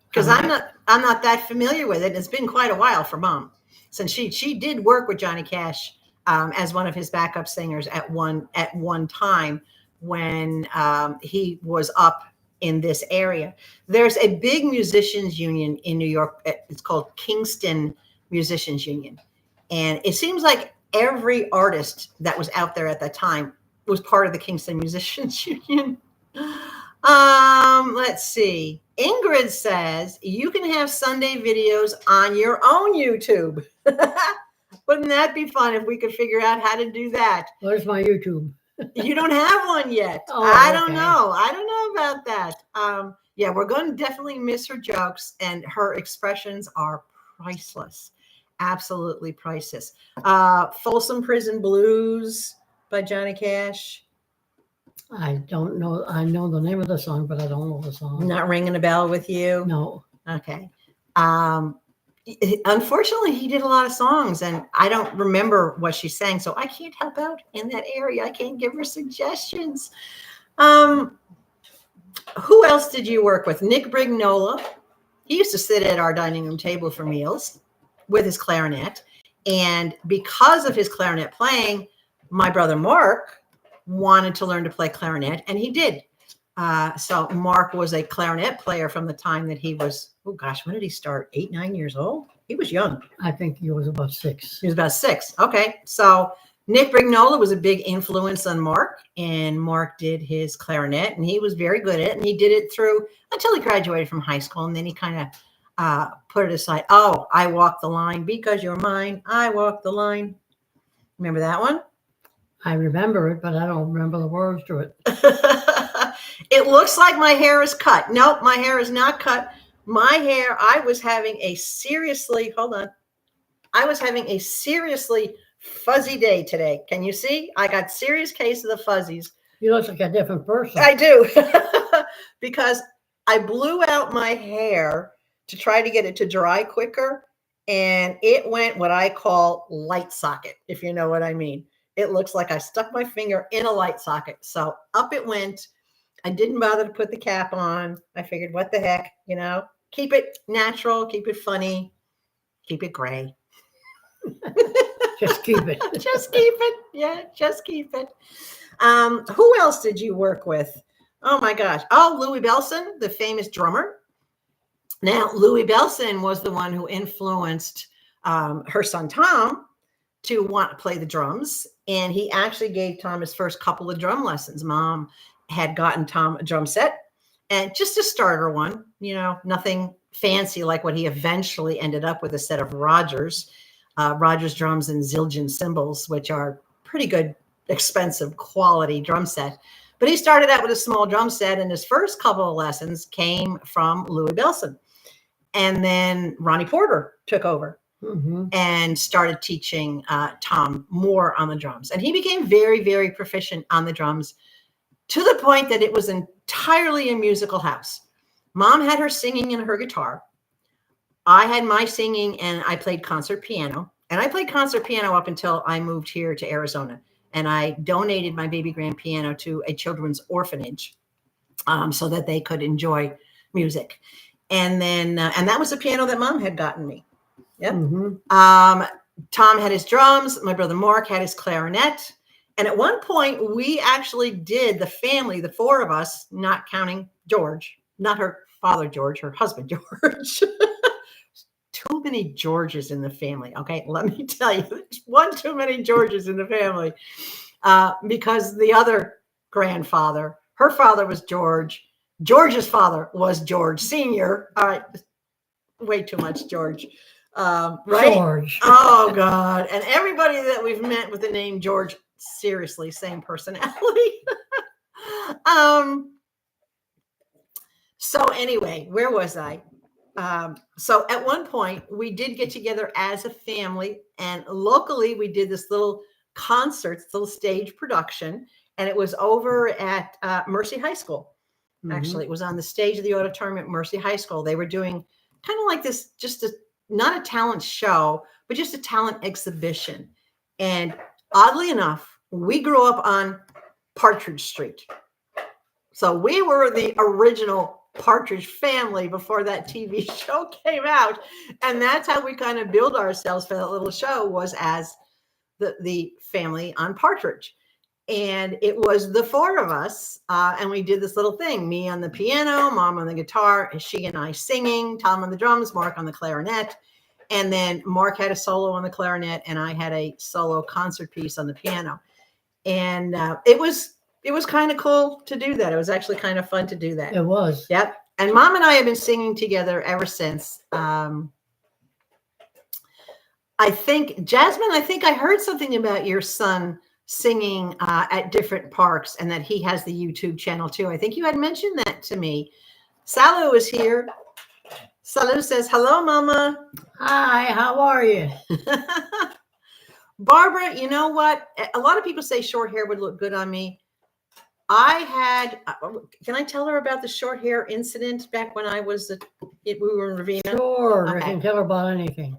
Because I'm not that familiar with it. It's been quite a while for Mom, since she did work with Johnny Cash as one of his backup singers at one time when he was up in this area. There's a big musicians union in New York. It's called Kingston Musicians Union. And it seems like every artist that was out there at that time was part of the Kingston Musicians Union. Let's see. Ingrid says you can have Sunday videos on your own YouTube. Wouldn't that be fun if we could figure out how to do that? Where's my YouTube? You don't have one yet. Oh, I don't okay. know. I don't know about that. Yeah, we're going to definitely miss her jokes, and her expressions are priceless. Absolutely priceless. Folsom Prison Blues by Johnny Cash. I don't know. I know the name of the song, but I don't know the song. Not ringing a bell with you? No. Okay. Unfortunately, he did a lot of songs, and I don't remember what she sang, so I can't help out in that area. I can't give her suggestions. Who else did you work with? Nick Brignola. He used to sit at our dining room table for meals with his clarinet, and because of his clarinet playing, my brother Mark wanted to learn to play clarinet, and he did. So Mark was a clarinet player from the time that he was, oh gosh, when did he start? 8, 9 years old? He was young. I think he was about 6. He was about 6. Okay. So Nick Brignola was a big influence on Mark, and Mark did his clarinet, and he was very good at it, and he did it through until he graduated from high school, and then he kind of put it aside. Oh, I walk the line because you're mine. I walk the line. Remember that one? I remember it, but I don't remember the words to it. It looks like my hair is cut. Nope, my hair is not cut. My hair, I was having a seriously fuzzy day today. Can you see? I got serious case of the fuzzies. You look like a different person. I do. Because I blew out my hair to try to get it to dry quicker, and it went what I call light socket, if you know what I mean. it looks like I stuck my finger in a light socket. So up it went. I didn't bother to put the cap on. I figured, what the heck, keep it natural, keep it funny, keep it gray. Just keep it. Just keep it. Yeah, just keep it. Who else did you work with? Oh my gosh. Oh, Louis Bellson, the famous drummer. Now, Louis Bellson was the one who influenced her son Tom to want to play the drums. And he actually gave Tom his first couple of drum lessons. Mom had gotten Tom a drum set, and just a starter one, nothing fancy like what he eventually ended up with, a set of Rogers drums and Zildjian cymbals, which are pretty good, expensive quality drum set. But he started out with a small drum set, and his first couple of lessons came from Louis Bellson. And then Ronnie Porter took over and started teaching Tom more on the drums. And he became very, very proficient on the drums, to the point that it was entirely a musical house. Mom had her singing and her guitar. I had my singing, and I played concert piano. And I played concert piano up until I moved here to Arizona. And I donated my baby grand piano to a children's orphanage so that they could enjoy music. And then, and that was a piano that Mom had gotten me. Yep. Tom had his drums. My brother Mark had his clarinet. And at one point, we actually did, the family, the four of us, not counting George, not her father George, her husband George. Too many Georges in the family. Okay, let me tell you, there's one too many Georges in the family, because the other grandfather, her father was George. George's father was George Sr. All right, way too much George. Right? George. Oh, God. And everybody that we've met with the name George, seriously, same personality. So anyway, where was I? So at one point, we did get together as a family, and locally we did this little concert, this little stage production, and it was over at Mercy High School. Actually, it was on the stage of the auditorium at Mercy High School. They were doing kind of like this, not a talent show, but just a talent exhibition. And oddly enough, we grew up on Partridge Street. So we were the original Partridge family before that TV show came out. And that's how we kind of build ourselves for that little show, was as the family on Partridge. And it was the four of us. And we did this little thing, me on the piano, Mom on the guitar, and she and I singing, Tom on the drums, Mark on the clarinet. And then Mark had a solo on the clarinet, and I had a solo concert piece on the piano. And it was kind of cool to do that. It was actually kind of fun to do that. It was. Yep. And Mom and I have been singing together ever since. I think, Jasmine, I heard something about your son singing at different parks, and that he has the YouTube channel too. I think you had mentioned that to me. Salu is here. Salu says, hello, Mama. Hi, how are you? Barbara, you know what? A lot of people say short hair would look good on me. I had, can I tell her about the short hair incident back when we were in Ravenna? Sure, Okay. I can tell her about anything.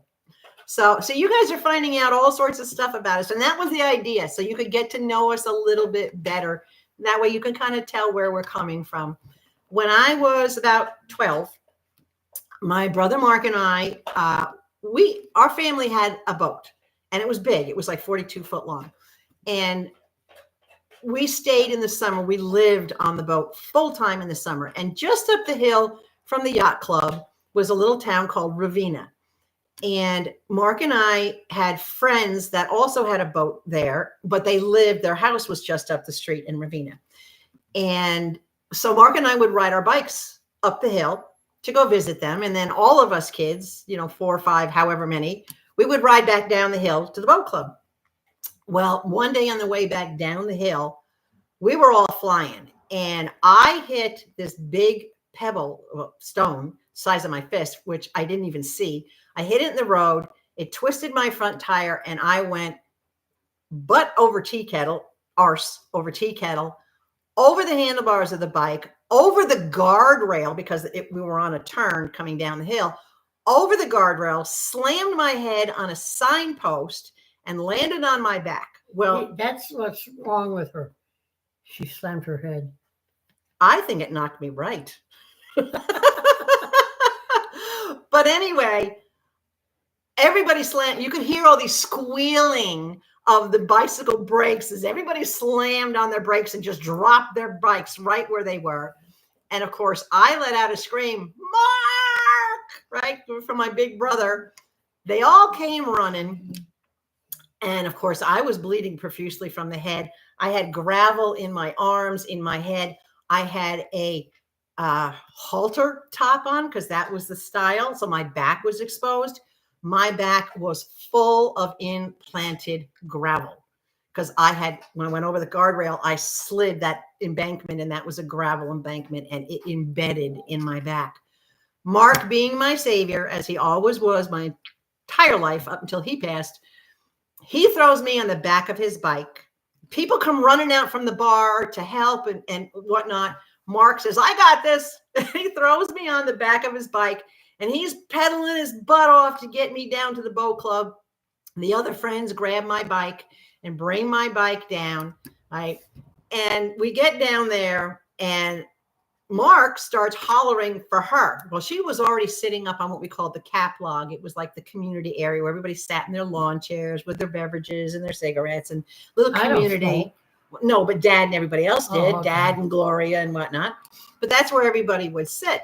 So you guys are finding out all sorts of stuff about us. And that was the idea. So you could get to know us a little bit better. That way you can kind of tell where we're coming from. When I was about 12, my brother Mark and I, our family had a boat, and it was big. It was like 42 foot long. And we stayed in the summer. We lived on the boat full time in the summer. And just up the hill from the yacht club was a little town called Ravenna. And Mark and I had friends that also had a boat there, but their house was just up the street in Ravenna. And so Mark and I would ride our bikes up the hill to go visit them. And then all of us kids, 4 or 5, however many, we would ride back down the hill to the boat club. Well, one day on the way back down the hill, we were all flying, and I hit this big stone, size of my fist, which I didn't even see. I hit it in the road. It twisted my front tire, and I went butt over tea kettle, arse over tea kettle, over the handlebars of the bike, over the guardrail, because we were on a turn coming down the hill, over the guardrail, slammed my head on a signpost, and landed on my back. Well, That's what's wrong with her. She slammed her head. I think it knocked me right. But anyway, everybody slammed. You could hear all these squealing of the bicycle brakes as everybody slammed on their brakes and just dropped their bikes right where they were. And of course, I let out a scream, Mark, right, from my big brother. They all came running. And of course, I was bleeding profusely from the head. I had gravel in my arms, in my head. I had a halter top on because that was the style. So my back was exposed. My back was full of implanted gravel because when I went over the guardrail, I slid that embankment, and that was a gravel embankment, and it embedded in my back. Mark, being my savior, as he always was my entire life up until he passed, he throws me on the back of his bike. People come running out from the bar to help and whatnot. Mark says, I got this. He throws me on the back of his bike, and he's pedaling his butt off to get me down to the boat club. The other friends grab my bike and bring my bike down. Right? And we get down there, and Mark starts hollering for her. Well, she was already sitting up on what we called the cap log. It was like the community area where everybody sat in their lawn chairs with their beverages and their cigarettes and little community. No, but Dad and everybody else did. Okay. Dad and Gloria and whatnot. But that's where everybody would sit.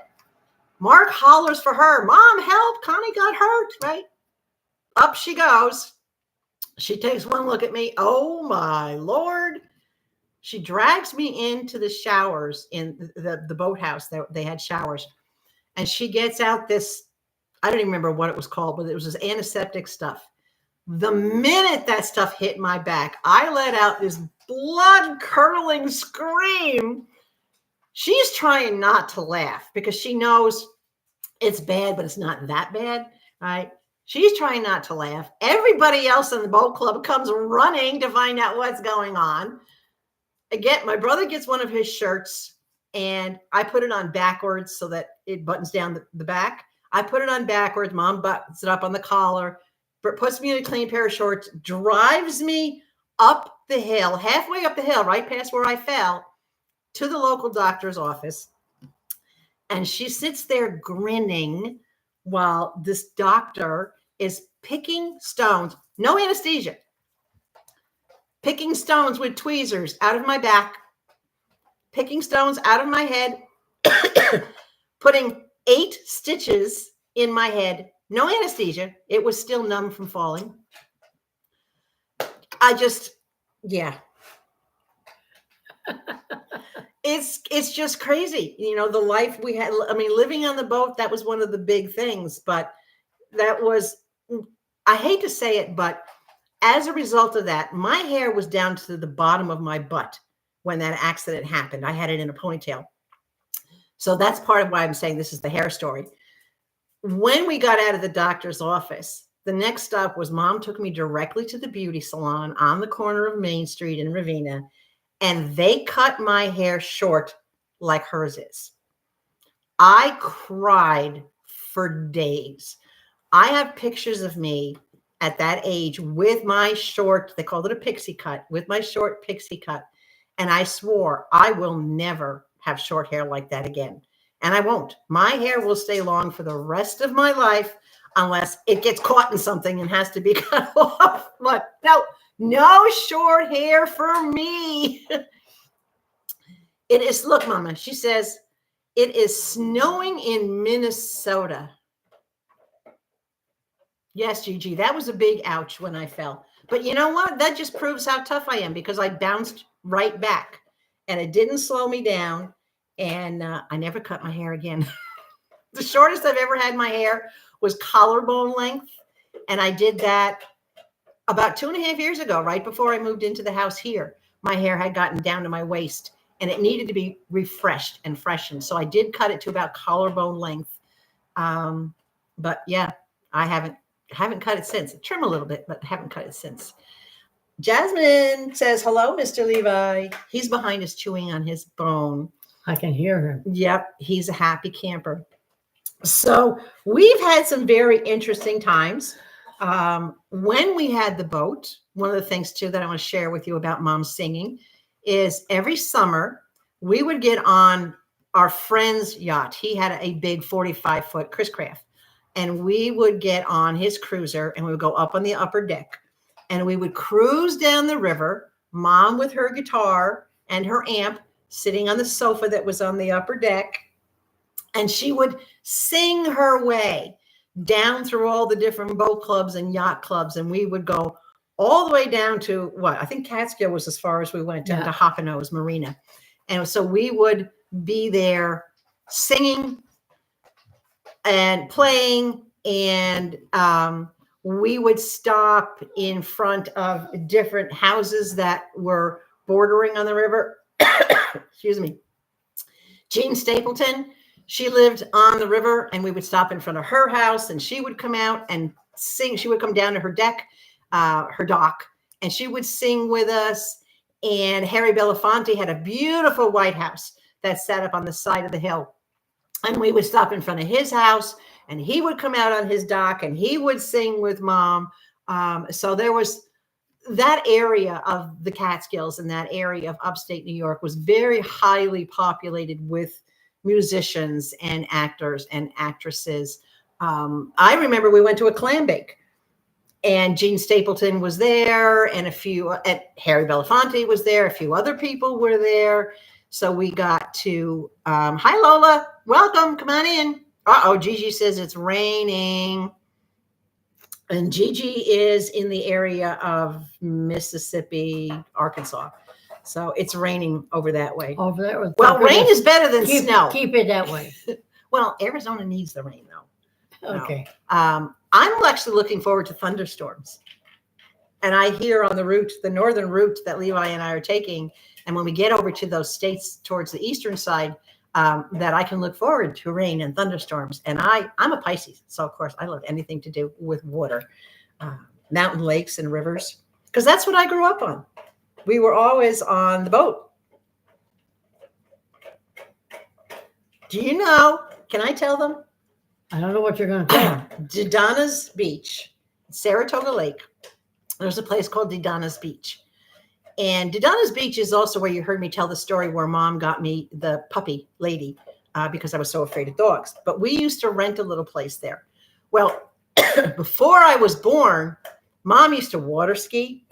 Mark hollers for her. Mom, help. Connie got hurt, right? Up she goes. She takes one look at me. Oh, my Lord. She drags me into the showers in the boathouse. They had showers. And she gets out this, I don't even remember what it was called, but it was this antiseptic stuff. The minute that stuff hit my back, I let out this blood-curdling scream. She's trying not to laugh because she knows it's bad, but it's not that bad, right? She's trying not to laugh. Everybody else in the boat club comes running to find out what's going on. Again, my brother gets one of his shirts, and I put it on backwards so that it buttons down the back. I put it on backwards. Mom buttons it up on the collar, puts me in a clean pair of shorts, drives me up the hill, halfway up the hill, right past where I fell, to the local doctor's office. And she sits there grinning while this doctor is picking stones, no anesthesia, picking stones with tweezers out of my back, picking stones out of my head, putting 8 stitches in my head, no anesthesia. It was still numb from falling. Yeah. It's just crazy. You know, the life we had, I mean, living on the boat, that was one of the big things, but that was, I hate to say it, but as a result of that, my hair was down to the bottom of my butt when that accident happened. I had it in a ponytail. So that's part of why I'm saying this is the hair story. When we got out of the doctor's office, the next stop was Mom took me directly to the beauty salon on the corner of Main Street in Ravenna, and they cut my hair short like hers is. I cried for days. I have pictures of me at that age with my short, they called it a pixie cut, with my short pixie cut. And I swore I will never have short hair like that again. And I won't. My hair will stay long for the rest of my life unless it gets caught in something and has to be cut off. But no short hair for me. It is, look, Mama, she says, it is snowing in Minnesota. Yes, Gigi, that was a big ouch when I fell. But you know what? That just proves how tough I am because I bounced right back and it didn't slow me down. And I never cut my hair again. The shortest I've ever had my hair was collarbone length. And I did that about 2.5 years ago, right before I moved into the house here. My hair had gotten down to my waist and it needed to be refreshed and freshened. So I did cut it to about collarbone length. But yeah, I haven't cut it since. I trim a little bit, but haven't cut it since. Jasmine says, hello, Mr. Levi. He's behind us chewing on his bone. I can hear him. Yep, he's a happy camper. So we've had some very interesting times. When we had the boat, one of the things too that I want to share with you about Mom singing is every summer we would get on our friend's yacht. He had a big 45-foot Chris Craft, and we would get on his cruiser and we would go up on the upper deck and we would cruise down the river. Mom with her guitar and her amp sitting on the sofa that was on the upper deck, and she would sing her way down through all the different boat clubs and yacht clubs. And we would go all the way down to what I think Catskill was as far as we went, down to Hoppeno's Marina. And so we would be there singing and playing, and we would stop in front of different houses that were bordering on the river. Excuse me. Jean Stapleton, she lived on the river, and we would stop in front of her house, and she would come out and sing. She would come down to her deck, her dock, and she would sing with us. And Harry Belafonte had a beautiful white house that sat up on the side of the hill. And we would stop in front of his house, and he would come out on his dock and he would sing with Mom. So there was that area of the Catskills and that area of upstate New York was very highly populated with musicians and actors and actresses. I remember we went to a clam bake, and Jean Stapleton was there, and Harry Belafonte was there. A few other people were there. So we got to, hi, Lola, welcome, come on in. Uh-oh, Gigi says it's raining. And Gigi is in the area of Mississippi, Arkansas. So it's raining over that way. Over there. Well, rain is better than snow. Keep it that way. Well, Arizona needs the rain, though. Okay. No. I'm actually looking forward to thunderstorms. And I hear on the route, the northern route that Levi and I are taking, and when we get over to those states towards the eastern side, that I can look forward to rain and thunderstorms. And I'm a Pisces, so of course I love anything to do with water, mountain lakes and rivers, because that's what I grew up on. We were always on the boat. Do you know, can I tell them? I don't know what you're going to tell. Dedanna's Beach, Saratoga Lake. There's a place called Dedanna's Beach. And Dedanna's Beach is also where you heard me tell the story where Mom got me the puppy lady because I was so afraid of dogs. But we used to rent a little place there. Well, before I was born, Mom used to water ski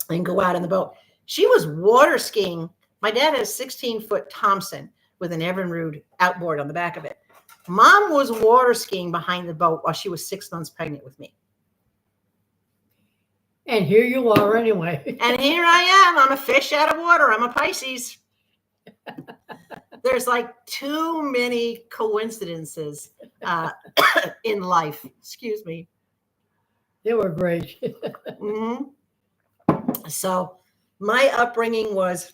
and go out in the boat. She was water skiing. My dad had a 16-foot Thompson with an Evinrude outboard on the back of it. Mom was water skiing behind the boat while she was 6 months pregnant with me. And here you are anyway. And here I am. I'm a fish out of water. I'm a Pisces. There's like too many coincidences in life. Excuse me. They were great. Mm-hmm. So my upbringing was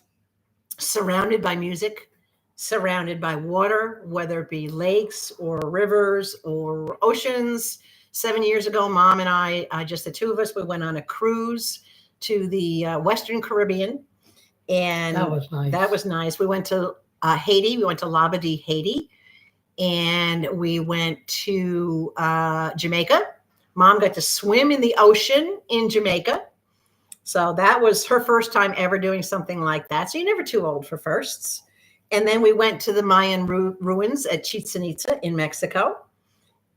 surrounded by music, surrounded by water, whether it be lakes or rivers or oceans. 7 years ago, Mom and I, just the two of us, we went on a cruise to the Western Caribbean. And that was nice. That was nice. We went to Haiti. We went to Labadee, Haiti. And we went to Jamaica. Mom got to swim in the ocean in Jamaica. So that was her first time ever doing something like that. So you're never too old for firsts. And then we went to the Mayan ruins at Chichen Itza in Mexico.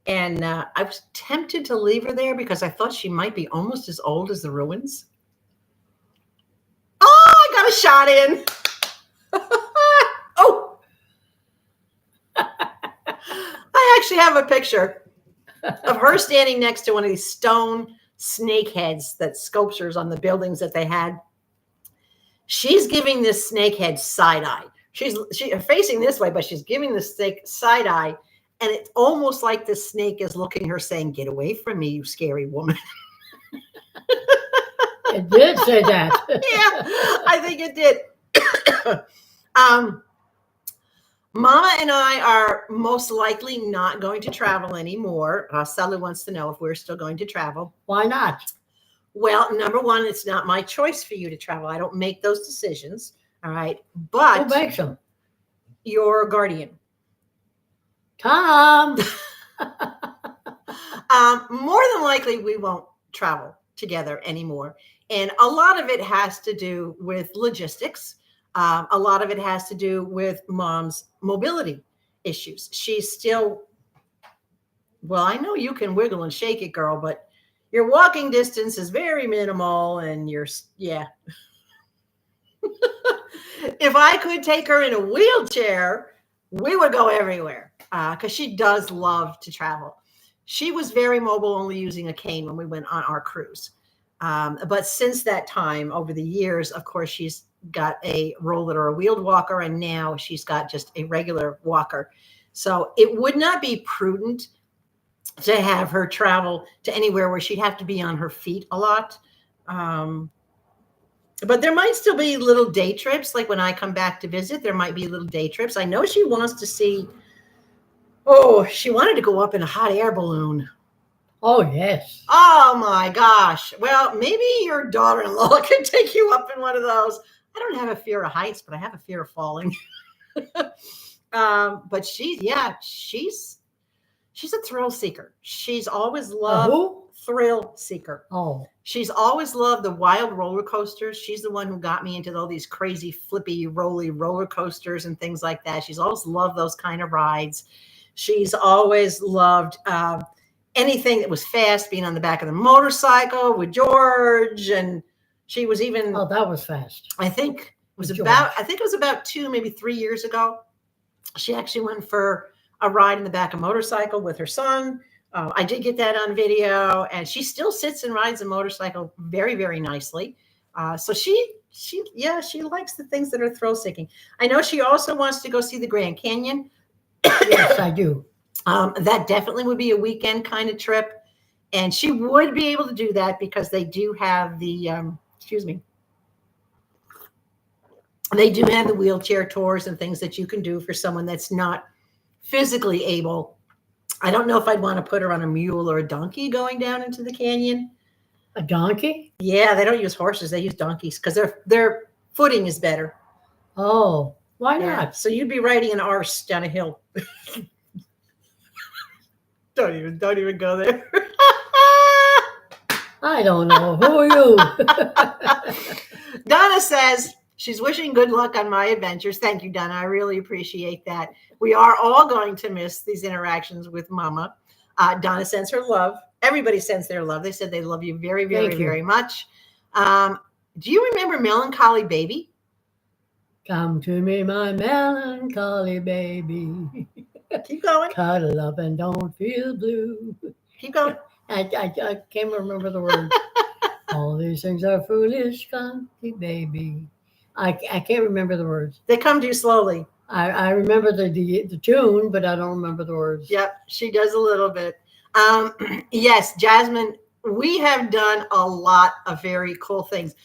And I was tempted to leave her there because I thought she might be almost as old as the ruins. Oh, I got a shot in. Oh. I actually have a picture of her standing next to one of these stone snake heads, that sculptures on the buildings that they had. She's giving this snake head side eye. She's facing this way, but she's giving the snake side eye. And it's almost like the snake is looking at her saying, "Get away from me, you scary woman." It did say that. Yeah, I think it did. Mama and I are most likely not going to travel anymore. Sally wants to know if we're still going to travel. Why not? Well, number one, it's not my choice for you to travel. I don't make those decisions. All right. But who makes them? Your guardian. Tom. More than likely, we won't travel together anymore. And a lot of it has to do with logistics. A lot of it has to do with mom's mobility issues. She's still, well, I know you can wiggle and shake it, girl, but your walking distance is very minimal. And yeah. If I could take her in a wheelchair, we would go everywhere because she does love to travel. She was very mobile, only using a cane when we went on our cruise. But since that time, over the years, of course, she's got a roller or a wheeled walker, and now she's got just a regular walker. So it would not be prudent to have her travel to anywhere where she'd have to be on her feet a lot. But there might still be little day trips. Like when I come back to visit, there might be little day trips. I know she wants to see, she wanted to go up in a hot air balloon. Oh, yes. Oh my gosh. Well, maybe your daughter-in-law can take you up in one of those. I don't have a fear of heights, but I have a fear of falling. But she's a thrill seeker. She's always loved thrill seeker. Oh. She's always loved the wild roller coasters. She's the one who got me into all these crazy flippy rolly roller coasters and things like that. She's always loved those kind of rides. She's always loved anything that was fast, being on the back of the motorcycle with George. And she was even, that was fast. I think it was about 2, maybe 3 years ago. She actually went for a ride in the back of a motorcycle with her son. I did get that on video, and she still sits and rides a motorcycle very, very nicely. So she likes the things that are thrill seeking. I know she also wants to go see the Grand Canyon. Yes, I do. That definitely would be a weekend kind of trip. And she would be able to do that because they do have the, they do have the wheelchair tours and things that you can do for someone that's not physically able. I don't know if I'd want to put her on a mule or a donkey going down into the canyon. A donkey? Yeah, they don't use horses. They use donkeys because their footing is better. Oh, why Yeah. not? So you'd be riding an arse down a hill. Don't even go there. I don't know. Who are you? Donna says she's wishing good luck on my adventures. Thank you, Donna. I really appreciate that. We are all going to miss these interactions with Mama. Donna sends her love. Everybody sends their love. They said they love you very, very, very much. Do you remember Melancholy Baby? Come to me, my melancholy baby. Keep going. Cuddle up and don't feel blue. Keep going. I can't remember the words. All these things are foolish, country baby. I can't remember the words. They come to you slowly. I remember the tune, but I don't remember the words. Yep, she does a little bit. Yes, Jasmine, we have done a lot of very cool things.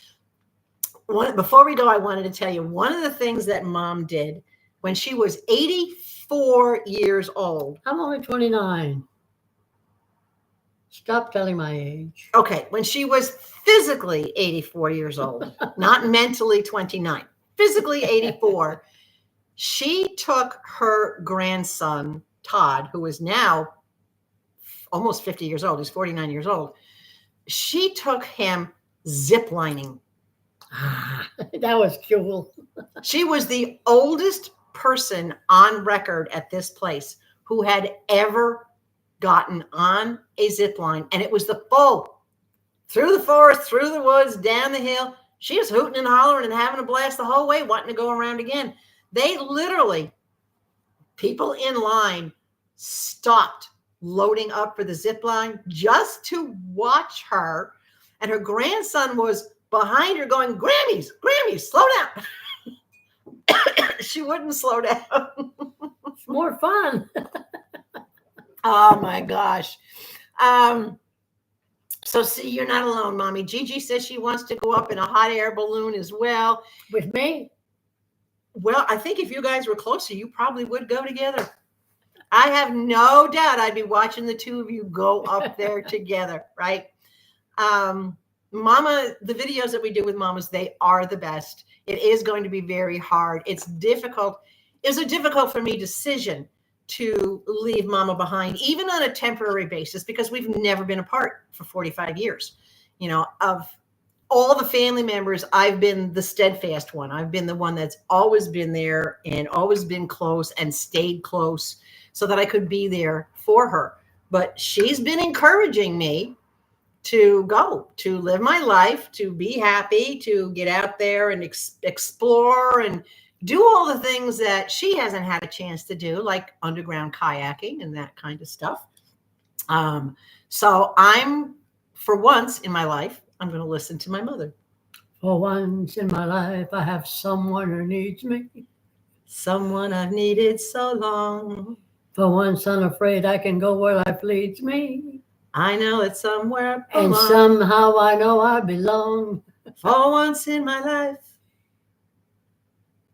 Before we go, I wanted to tell you one of the things that Mom did when she was 84 years old. I'm only 29. Stop telling my age. Okay, when she was physically 84 years old, not mentally 29, physically 84, she took her grandson, Todd, who is now almost 50 years old. He's 49 years old. She took him ziplining. That was cool. She was the oldest person on record at this place who had ever gotten on a zip line, and it was the full through the forest, through the woods, down the hill. She was hooting and hollering and having a blast the whole way, wanting to go around again. They literally, people in line stopped loading up for the zip line just to watch her, and her grandson was behind her going, Grammys, slow down. She wouldn't slow down. It's more fun. Oh my gosh. So see, you're not alone, Mommy. Gigi says she wants to go up in a hot air balloon as well. With me? Well, I think if you guys were closer, you probably would go together. I have no doubt I'd be watching the two of you go up there together, right? Mama, the videos that we do with mamas, they are the best. It is going to be very hard. It's difficult. It was a difficult for me decision to leave Mama behind, even on a temporary basis, because we've never been apart for 45 years. You know, of all the family members, I've been the steadfast one. I've been the one that's always been there and always been close and stayed close so that I could be there for her. But she's been encouraging me to go, to live my life, to be happy, to get out there and explore and do all the things that she hasn't had a chance to do, like underground kayaking and that kind of stuff. So for once in my life, I'm going to listen to my mother. For once in my life, I have someone who needs me. Someone I've needed so long. For once, unafraid, I can go where life leads me. I know it's somewhere and somehow I know I belong. For once in my life.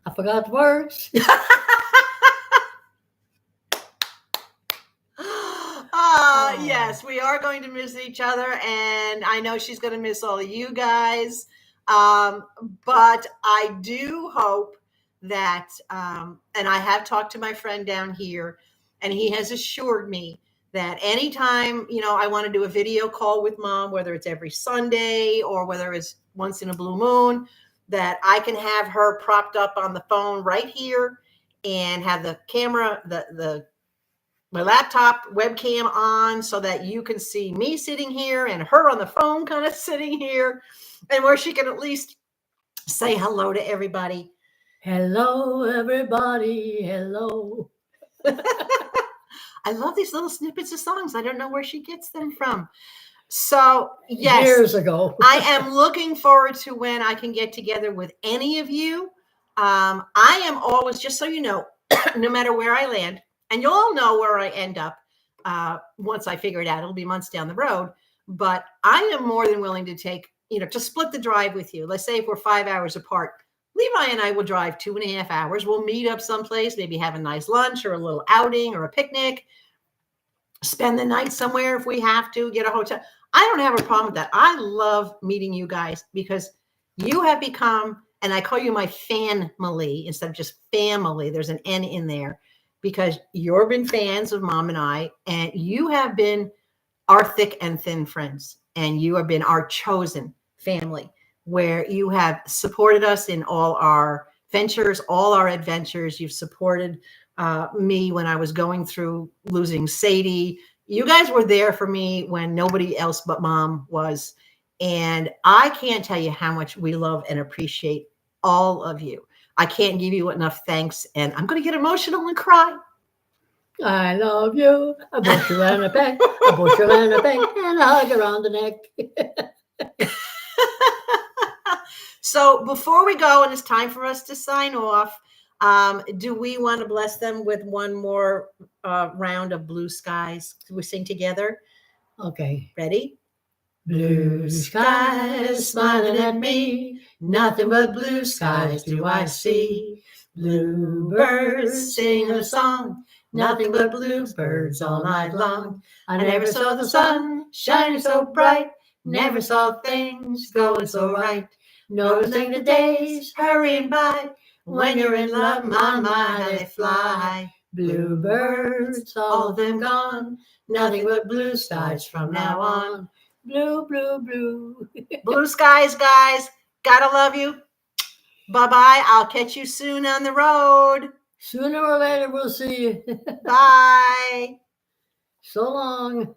I forgot the words. Yes, we are going to miss each other, and I know she's going to miss all of you guys. But I do hope that, and I have talked to my friend down here, and he has assured me that anytime, you know, I want to do a video call with Mom, whether it's every Sunday or whether it's once in a blue moon, that I can have her propped up on the phone right here and have the camera, my laptop webcam on so that you can see me sitting here and her on the phone kind of sitting here, and where she can at least say hello to everybody. Hello, everybody. Hello. I love these little snippets of songs. I don't know where she gets them from. So, yes. Years ago. I am looking forward to when I can get together with any of you. I am always, just so you know, no matter where I land, and you'll all know where I end up once I figure it out. It'll be months down the road. But I am more than willing to take, you know, to split the drive with you. Let's say if we're 5 hours apart, Levi and I will drive 2.5 hours. We'll meet up someplace, maybe have a nice lunch or a little outing or a picnic, spend the night somewhere if we have to, get a hotel. I don't have a problem with that. I love meeting you guys because you have become, and I call you my family instead of just family. There's an N in there because you've been fans of Mom and I, and you have been our thick and thin friends, and you have been our chosen family, where you have supported us in all our ventures, all our adventures. You've supported me when I was going through losing Sadie. You guys were there for me when nobody else but Mom was. And I can't tell you how much we love and appreciate all of you. I can't give you enough thanks. And I'm going to get emotional and cry. I love you. A bushel and a peck, a bushel and a peck, and a hug around the neck. So before we go, and it's time for us to sign off, do we want to bless them with one more round of Blue Skies? Do we sing together? Okay. Ready? Blue skies smiling at me, nothing but blue skies do I see. Bluebirds sing a song, nothing but bluebirds all night long. I never saw the sun shining so bright, never saw things going so right. Noticing the days hurrying by, when you're in love, my, how they fly. Bluebirds, all of them gone, nothing but blue skies from now on. Blue, blue, blue. Blue skies, guys. Gotta love you. Bye-bye. I'll catch you soon on the road. Sooner or later, we'll see you. Bye. So long.